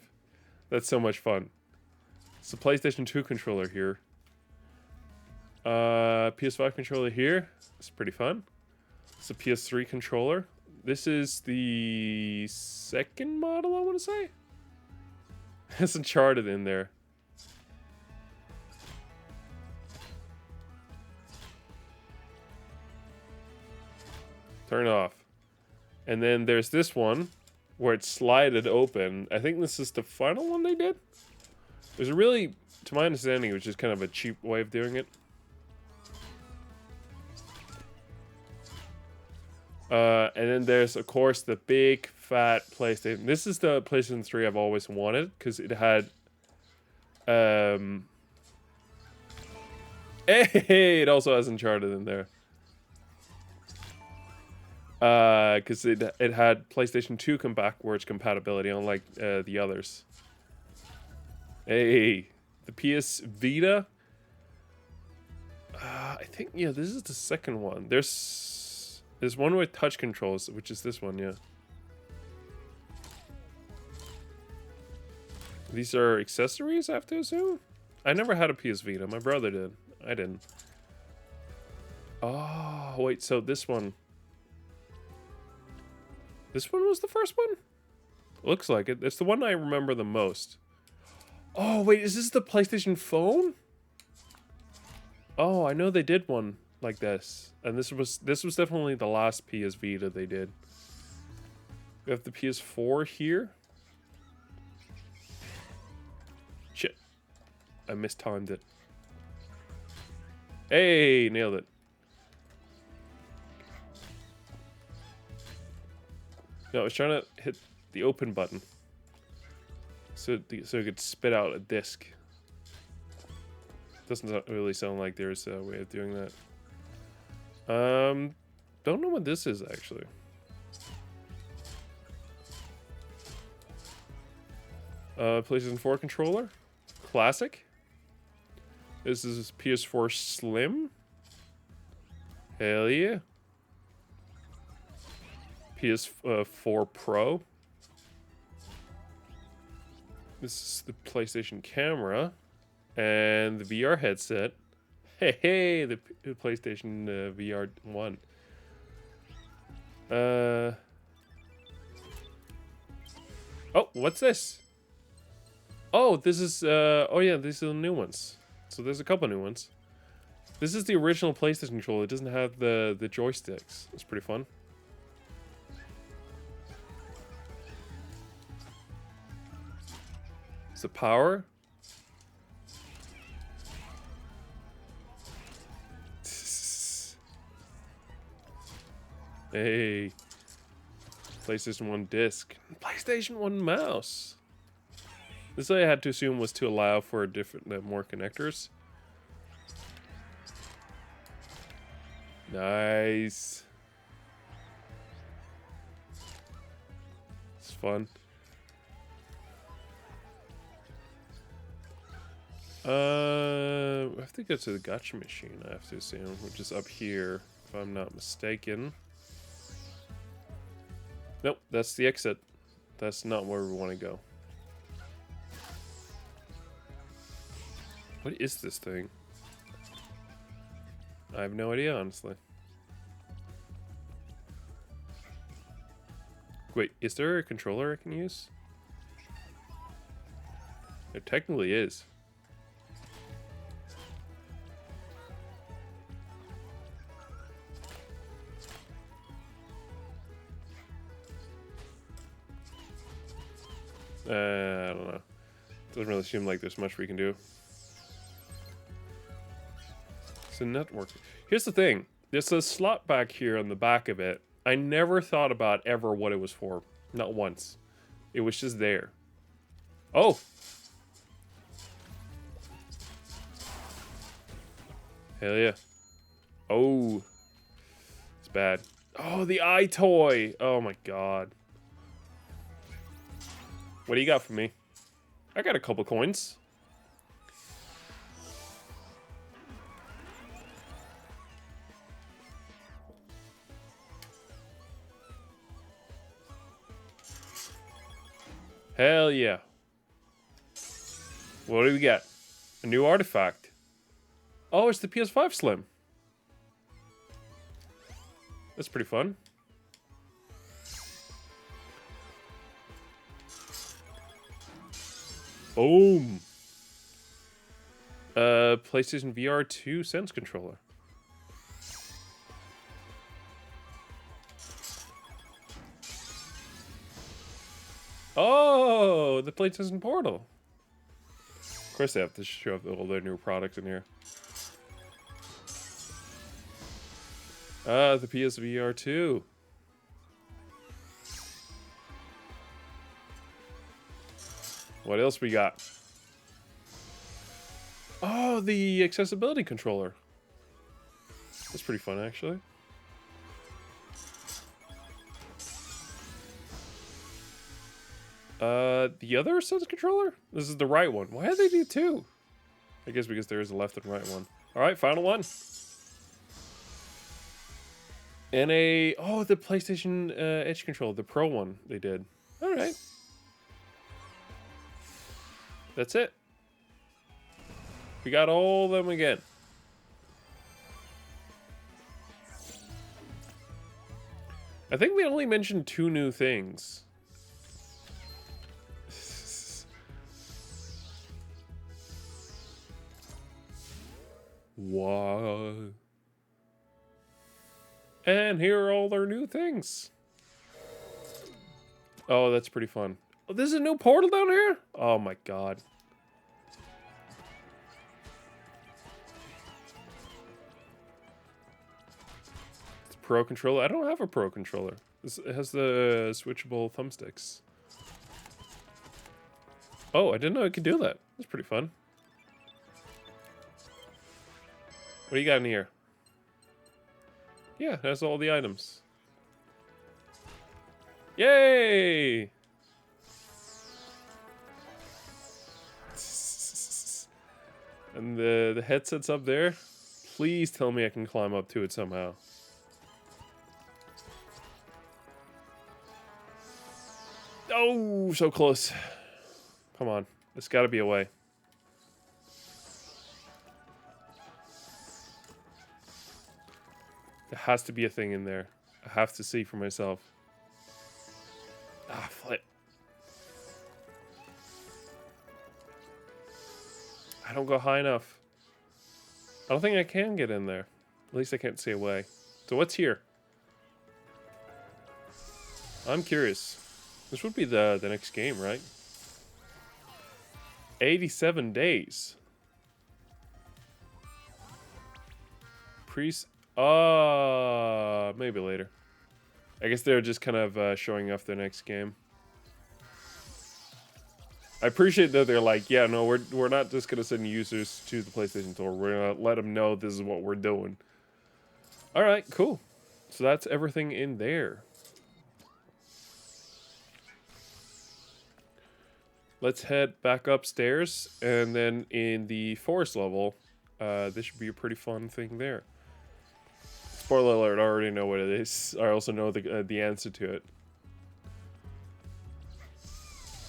That's so much fun. It's a PlayStation 2 controller here. PS5 controller here. It's pretty fun. It's a PS3 controller. This is the second model, I want to say. It's Uncharted in there. Turn off. And then there's this one where it's slided open. I think this is the final one they did. There's a really, to my understanding, which is kind of a cheap way of doing it. And then there's, of course, the big, fat PlayStation. This is the PlayStation 3 I've always wanted, because it had... Hey, it also has Uncharted in there. Because it had PlayStation 2 backwards compatibility, unlike the others. Hey, the PS Vita. I think, yeah, this is the second one. There's one with touch controls, which is this one, yeah. These are accessories, I have to assume? I never had a PS Vita. My brother did. I didn't. Oh, wait, so this one... This one was the first one? Looks like it. It's the one I remember the most. Oh, wait, is this the PlayStation phone? Oh, I know they did one like this. And this was definitely the last PS Vita they did. We have the PS4 here. Shit. I mistimed it. Hey, nailed it. No, I was trying to hit the open button. So it could spit out a disc. Doesn't really sound like there's a way of doing that. Don't know what this is, actually. PlayStation 4 controller. Classic. This is PS4 Slim. Hell yeah. PS4 Pro. This is the PlayStation camera. And the VR headset. Hey, the PlayStation VR 1. Oh, what's this? Oh, this is, oh yeah, these are the new ones. So there's a couple new ones. This is the original PlayStation controller. It doesn't have the joysticks. It's pretty fun. It's the power. Hey. PlayStation 1 disc. PlayStation 1 mouse. This I had to assume was to allow for different, more connectors. Nice. It's fun. I have to go to the gacha machine, I have to assume, which is up here, if I'm not mistaken. Nope, that's the exit. That's not where we want to go. What is this thing? I have no idea, honestly. Wait, is there a controller I can use? There technically is. I don't know. Doesn't really seem like there's much we can do. It's a network. Here's the thing. There's a slot back here on the back of it. I never thought about ever what it was for. Not once. It was just there. Oh! Hell yeah. Oh. It's bad. Oh, the eye toy. Oh my god. What do you got for me? I got a couple coins. Hell yeah. What do we got? A new artifact. Oh, it's the PS5 Slim. That's pretty fun. Boom. PlayStation VR 2 Sense controller. Oh, the PlayStation Portal. Of course they have to show up all their new products in here. The PSVR 2. What else we got? Oh, the accessibility controller. That's pretty fun, actually. The other Sense controller? This is the right one. Why did they do two? I guess because there is a left and right one. Alright, final one. And the PlayStation Edge controller, the Pro one they did. Alright. That's it. We got all of them again. I think we only mentioned 2 new things. What? And here are all their new things. Oh, that's pretty fun. Oh, there's a new portal down here? Oh my god. It's a Pro controller. I don't have a Pro controller. It has the switchable thumbsticks. Oh, I didn't know it could do that. That's pretty fun. What do you got in here? Yeah, that's all the items. Yay! And the headset's up there. Please tell me I can climb up to it somehow. Oh, so close. Come on. There's got to be a way. There has to be a thing in there. I have to see for myself. Ah, flip. I don't go high enough. I don't think I can get in there. At least I can't see a way. So what's here? I'm curious. This would be the next game, right? 87 days. Maybe later. I guess they're just kind of showing off their next game. I appreciate that they're like, yeah, no, we're not just gonna send users to the PlayStation Store. We're gonna let them know this is what we're doing. All right, cool. So that's everything in there. Let's head back upstairs, and then in the forest level, this should be a pretty fun thing there. Spoiler alert, I already know what it is. I also know the answer to it.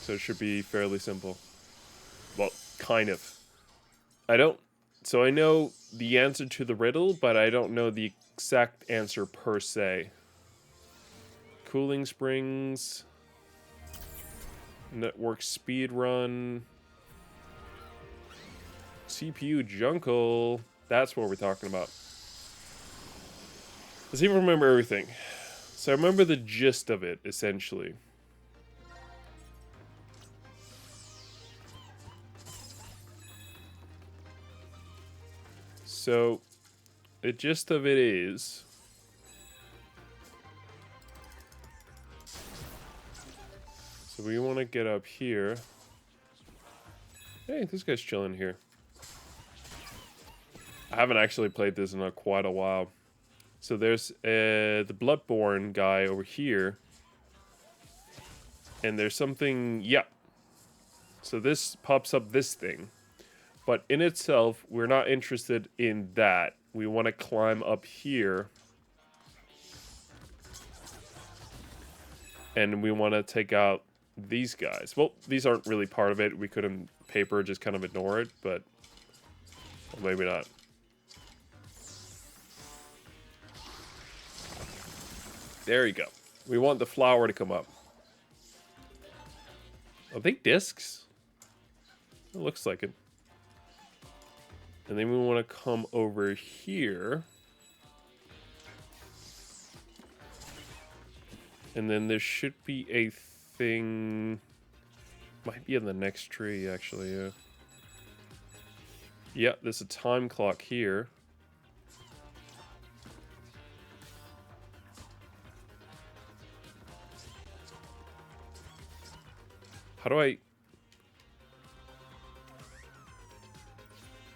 So it should be fairly simple. Well, kind of. So I know the answer to the riddle, but I don't know the exact answer per se. Cooling springs. Network speed run. CPU jungle. That's what we're talking about. Let's see if I remember everything. So I remember the gist of it, essentially. So, the gist of it is... So we want to get up here. Hey, this guy's chilling here. I haven't actually played this in quite a while. So there's the Bloodborne guy over here. And there's something, yeah. So this pops up this thing. But in itself, we're not interested in that. We want to climb up here. And we want to take out these guys. Well, these aren't really part of it. We could in paper just kind of ignore it, but well, maybe not. There you go. We want the flower to come up. Are they discs? It looks like it. And then we want to come over here. And then there should be a thing. Might be in the next tree, actually, yeah. Yeah, there's a time clock here. How do I...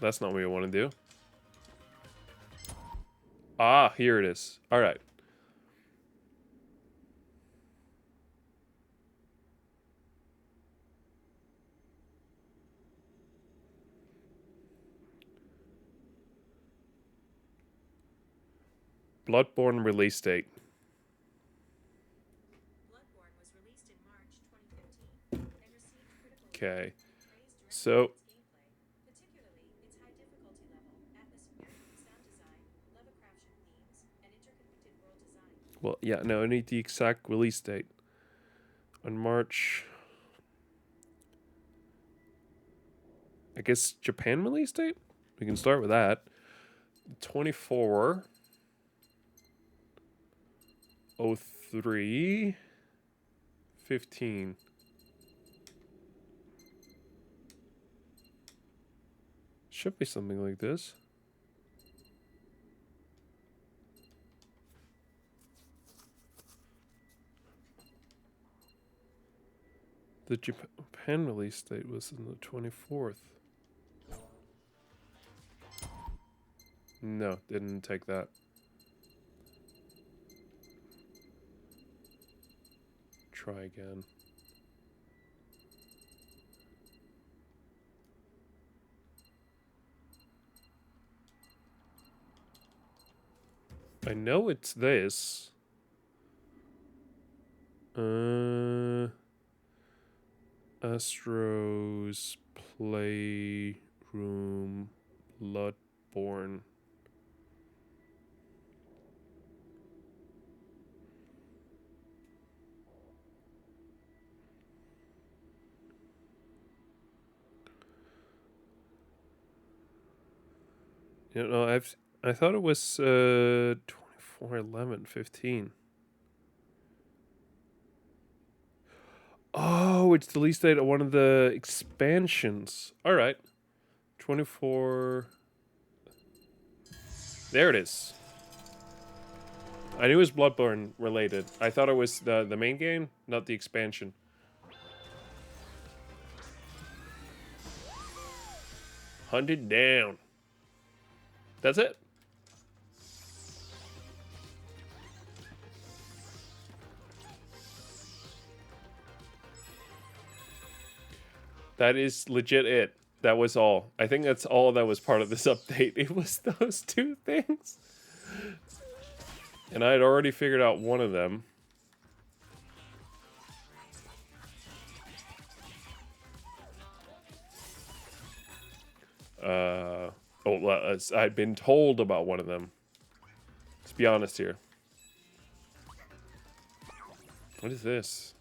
That's not what I want to do. Ah, here it is. All right. Bloodborne release date. Bloodborne was released in March 2015 and received critical Okay. praise So... directly for its gameplay, particularly its high difficulty level, atmosphere, sound design, Lovecraftian themes, and interconnected world design. Well, yeah, no, I need the exact release date. On March... I guess Japan release date? We can start with that. 24... 03... 15. Should be something like this. The Japan release date was on the 24th. No, didn't take that. Try again. I know it's this. Astro's Playroom Bloodborne. You know, I thought it was 24/11/15. Oh, it's the release date of one of the expansions. All right. 24. There it is. I knew it was Bloodborne related. I thought it was the main game, not the expansion. Hunted down. That's it. That is legit it. That was all. I think that's all that was part of this update. It was those two things. And I had already figured out one of them. I'd been told about one of them. Let's be honest here. What is this?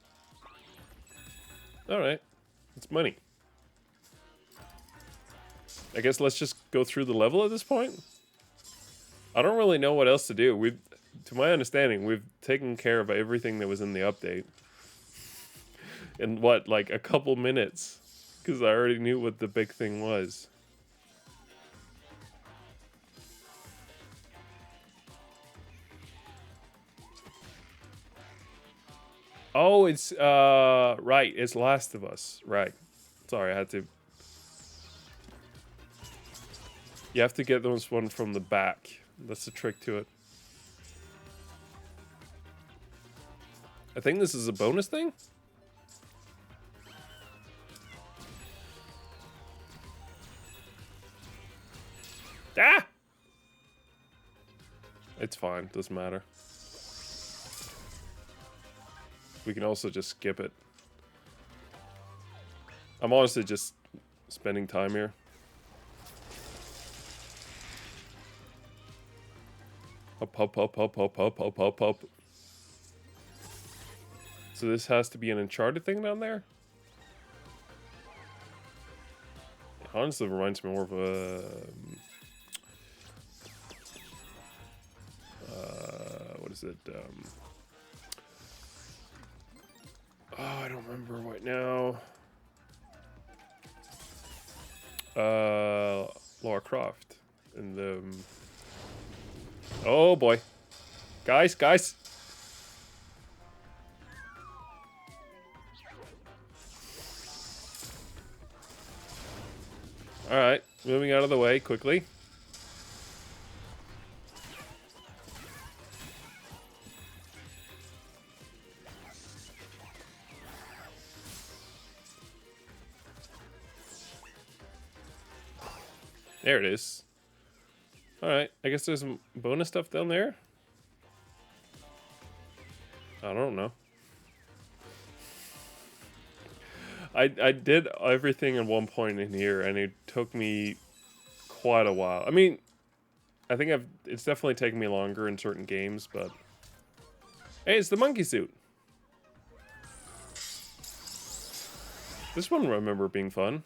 Alright. It's money. I guess let's just go through the level at this point. I don't really know what else to do. To my understanding, we've taken care of everything that was in the update. In what, like a couple minutes? Because I already knew what the big thing was. Oh, it's, right, it's Last of Us. Right. Sorry, I had to... You have to get those one from the back. That's the trick to it. I think this is a bonus thing? Ah! It's fine, doesn't matter. We can also just skip it. I'm honestly just spending time here. Up, up, up, up, up, up, up, up, up. So this has to be an Uncharted thing down there? It honestly reminds me more of a... what is it? Oh, I don't remember right now. Lara Croft. And the... Oh boy. Guys, guys. Alright, moving out of the way quickly. There it is. Alright, I guess there's some bonus stuff down there. I don't know. I did everything at one point in here, and it took me quite a while. I mean, I think it's definitely taken me longer in certain games, but... Hey, it's the monkey suit! This one I remember being fun.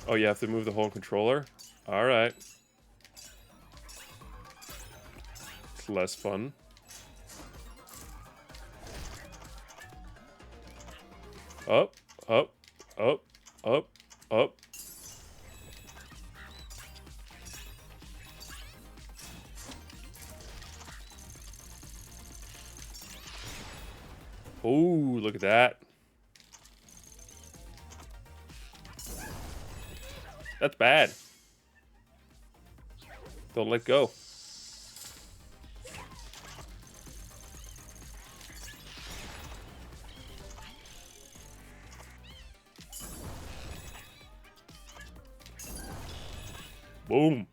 Oh, you have to move the whole controller? Alright. It's less fun. Up, up, up, up, up. Ooh, look at that. That's bad. Don't let go. Boom.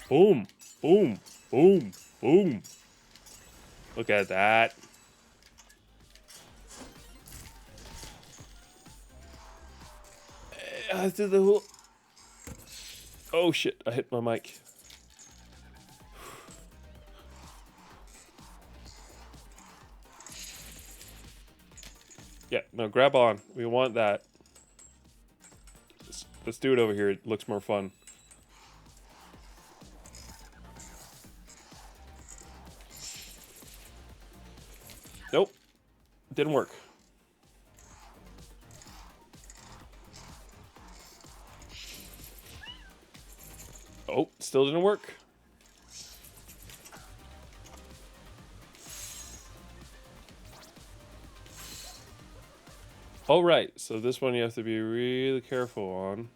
Boom. Boom. Boom. Boom. Look at that. I did the whole... Oh shit, I hit my mic. Yeah, no, grab on. We want that. Let's do it over here. It looks more fun. Nope. Didn't work. Oh, still didn't work. All right, so this one you have to be really careful on.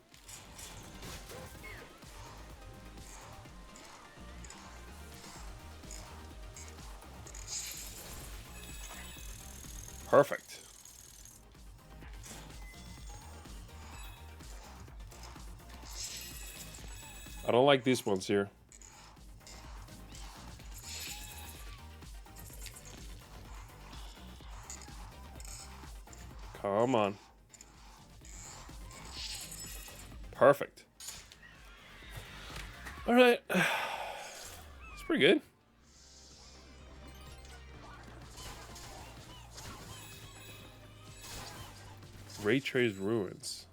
Perfect. I don't like these ones here. Come on. Perfect. All right. It's pretty good. Ray Trace Ruins.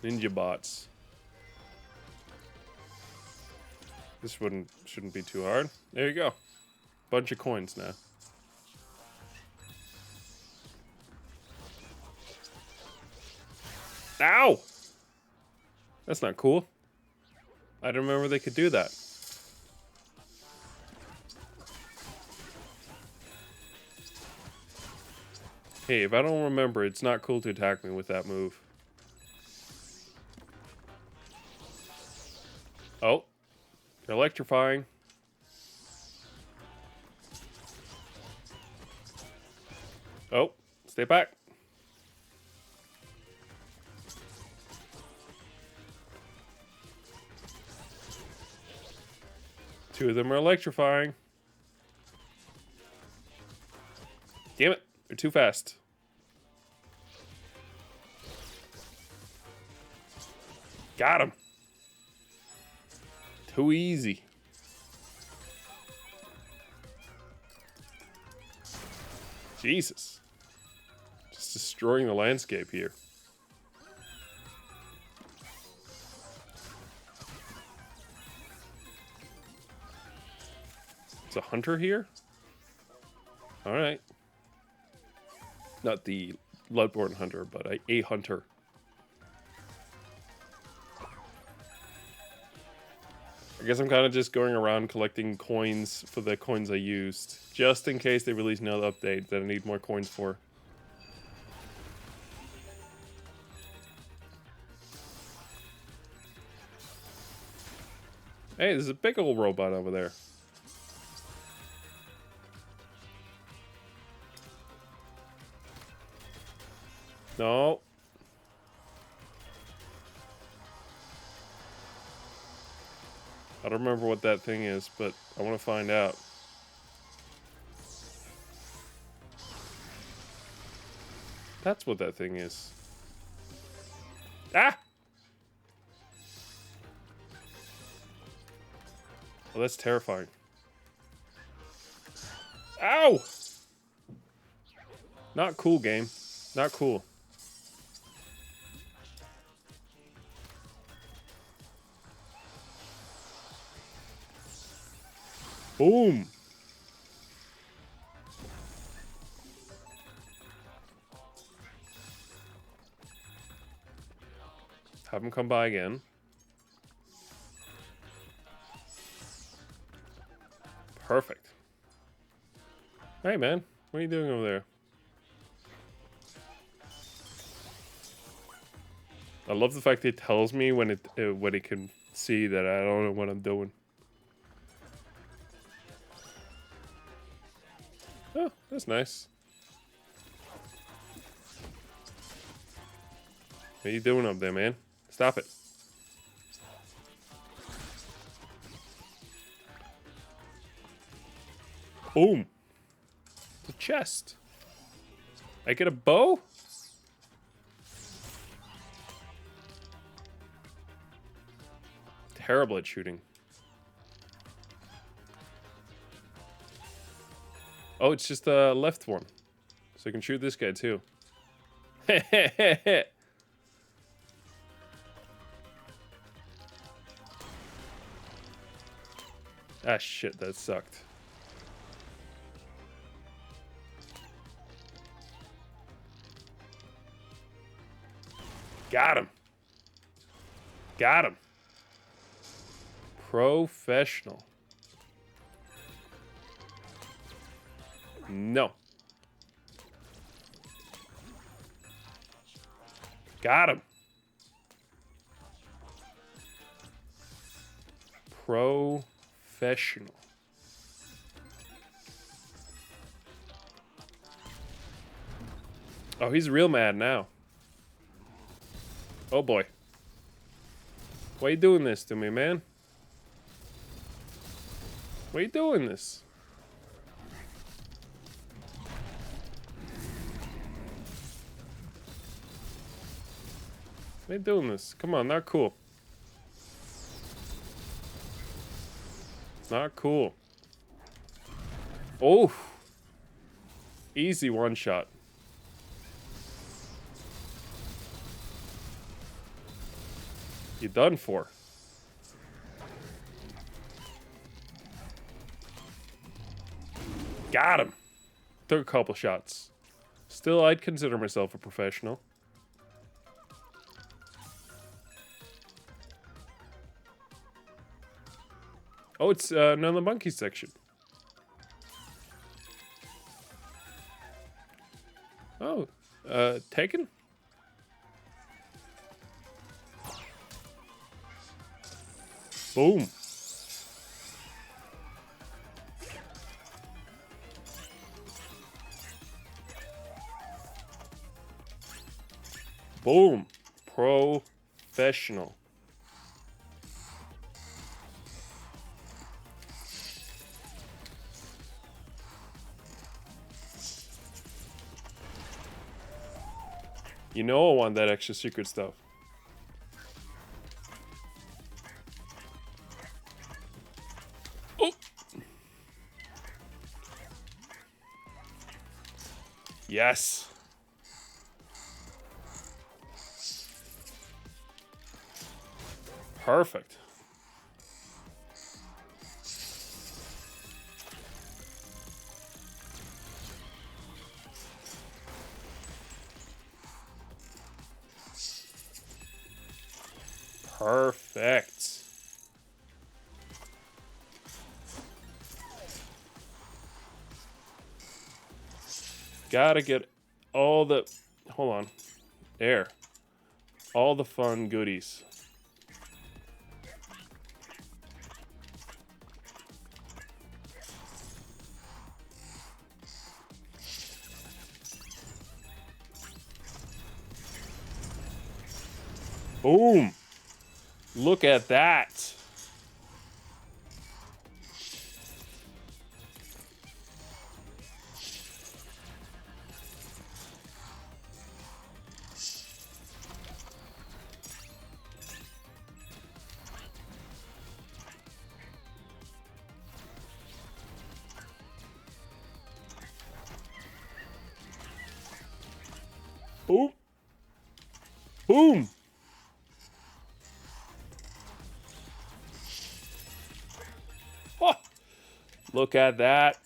Ninja bots. This shouldn't be too hard. There you go. Bunch of coins now. Ow! That's not cool. I don't remember they could do that. Hey, if I don't remember, it's not cool to attack me with that move. Oh, you're electrifying. Oh, stay back. Two of them are electrifying. Damn it, they're too fast. Got him. Too easy. Jesus. Just destroying the landscape here. It's a hunter here? Alright. Not the Bloodborne hunter, but a hunter. I guess I'm kind of just going around collecting coins for the coins I used. Just in case they release another update that I need more coins for. Hey, there's a big old robot over there. No. I don't remember what that thing is, but I want to find out. That's what that thing is. Ah! Well, that's terrifying. Ow! Not cool, game. Not cool. Boom! Have him come by again. Perfect. Hey, man. What are you doing over there? I love the fact that it tells me when it can see that I don't know what I'm doing. Oh, that's nice. What are you doing up there, man? Stop it. Boom. The chest. I get a bow? Terrible at shooting. Oh, it's just the left one. So I can shoot this guy too. Ah, shit, that sucked. Got him. Got him. Professional. No. Got him. Professional. Oh, he's real mad now. Oh boy. Why are you doing this to me, man? Why are you doing this? Why are you doing this? Come on, not cool. Not cool. Oh. Easy one shot. You done for. Got him. Took a couple shots. Still, I'd consider myself a professional. Oh, it's another monkey section. Oh, taken? Boom. Boom. Professional. You know I want that extra secret stuff. Oh! Yes! Perfect. Perfect. Gotta get all the... Hold on. There. All the fun goodies. Boom. Look at that. Boom. Boom. Oh, look at that.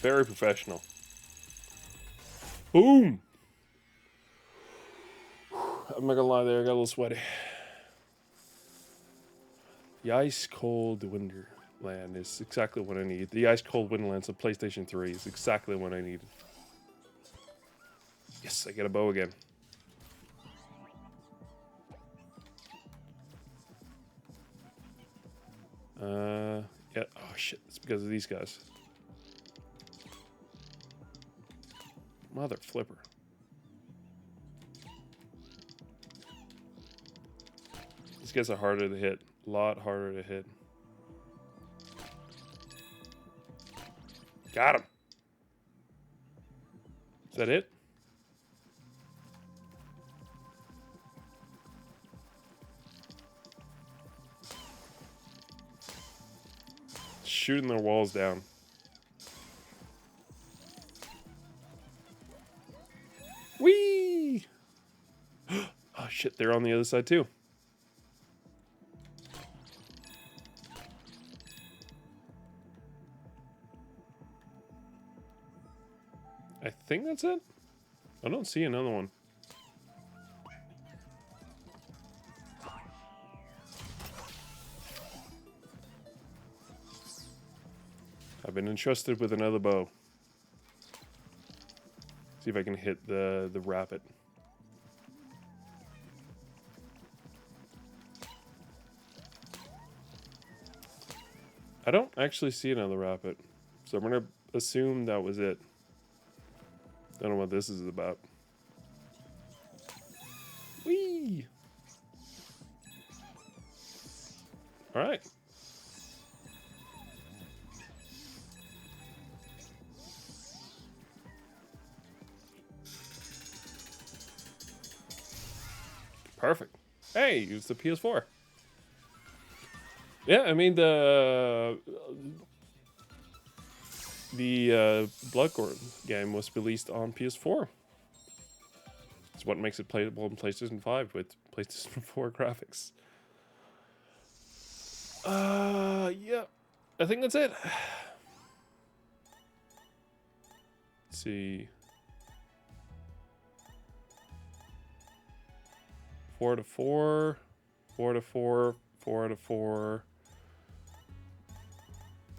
Very professional. Boom. I'm not gonna lie there, I got a little sweaty. The Ice Cold Wonderland is exactly what I need. The Ice Cold Wonderlands of PlayStation 3 is exactly what I needed. Yes, I get a bow again. Yeah. Oh shit! It's because of these guys. Mother flipper. These guys are harder to hit. A lot harder to hit. Got him. Is that it? Shooting their walls down. Whee! Oh shit, they're on the other side too. I think that's it. I don't see another one. I've been entrusted with another bow. See if I can hit the rapid. I don't actually see another rapid, so I'm gonna assume that was it. I don't know what this is about. Whee! All right. Perfect. Hey, it's the PS4. Yeah, I mean the Bloodborne game was released on PS4. It's what makes it playable on PlayStation 5 with PlayStation 4 graphics. Yeah. I think that's it. Let's see. 4 to 4. 4 out of 4. 4 out of 4.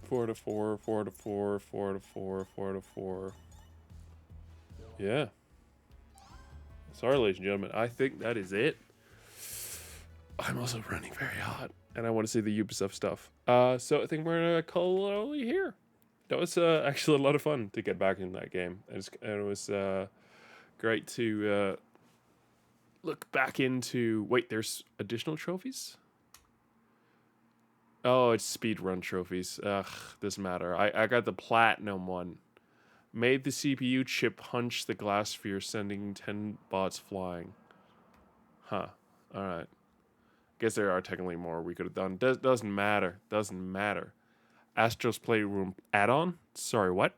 4 out of 4. 4 out of 4. 4 out of 4. 4 out of 4. Yeah. Sorry, ladies and gentlemen. I think that is it. I'm also running very hot, and I want to see the Ubisoft stuff. So I think we're gonna call it early here. That was actually a lot of fun to get back in that game. It was great to look back into. Wait, there's additional trophies? Oh, it's speedrun trophies. Ugh, doesn't matter. I got the platinum one. Made the CPU chip punch the glass sphere, sending 10 bots flying. Huh. Alright. Guess there are technically more we could have done. Doesn't matter. Doesn't matter. Astro's Playroom add-on? Sorry, what?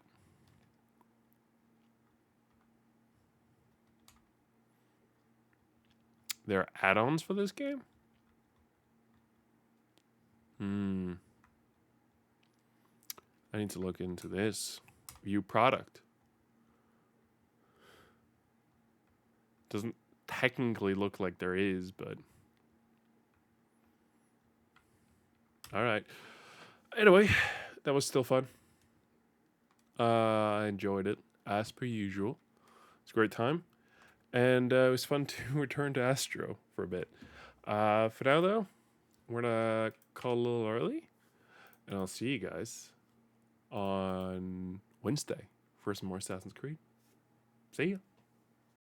There are add-ons for this game? I need to look into this. View product. Doesn't technically look like there is, but... Alright. Anyway, that was still fun. I enjoyed it, as per usual. It's a great time. And it was fun to return to Astro for a bit. For now, though, we're going to call a little early. And I'll see you guys on Wednesday for some more Assassin's Creed. See ya.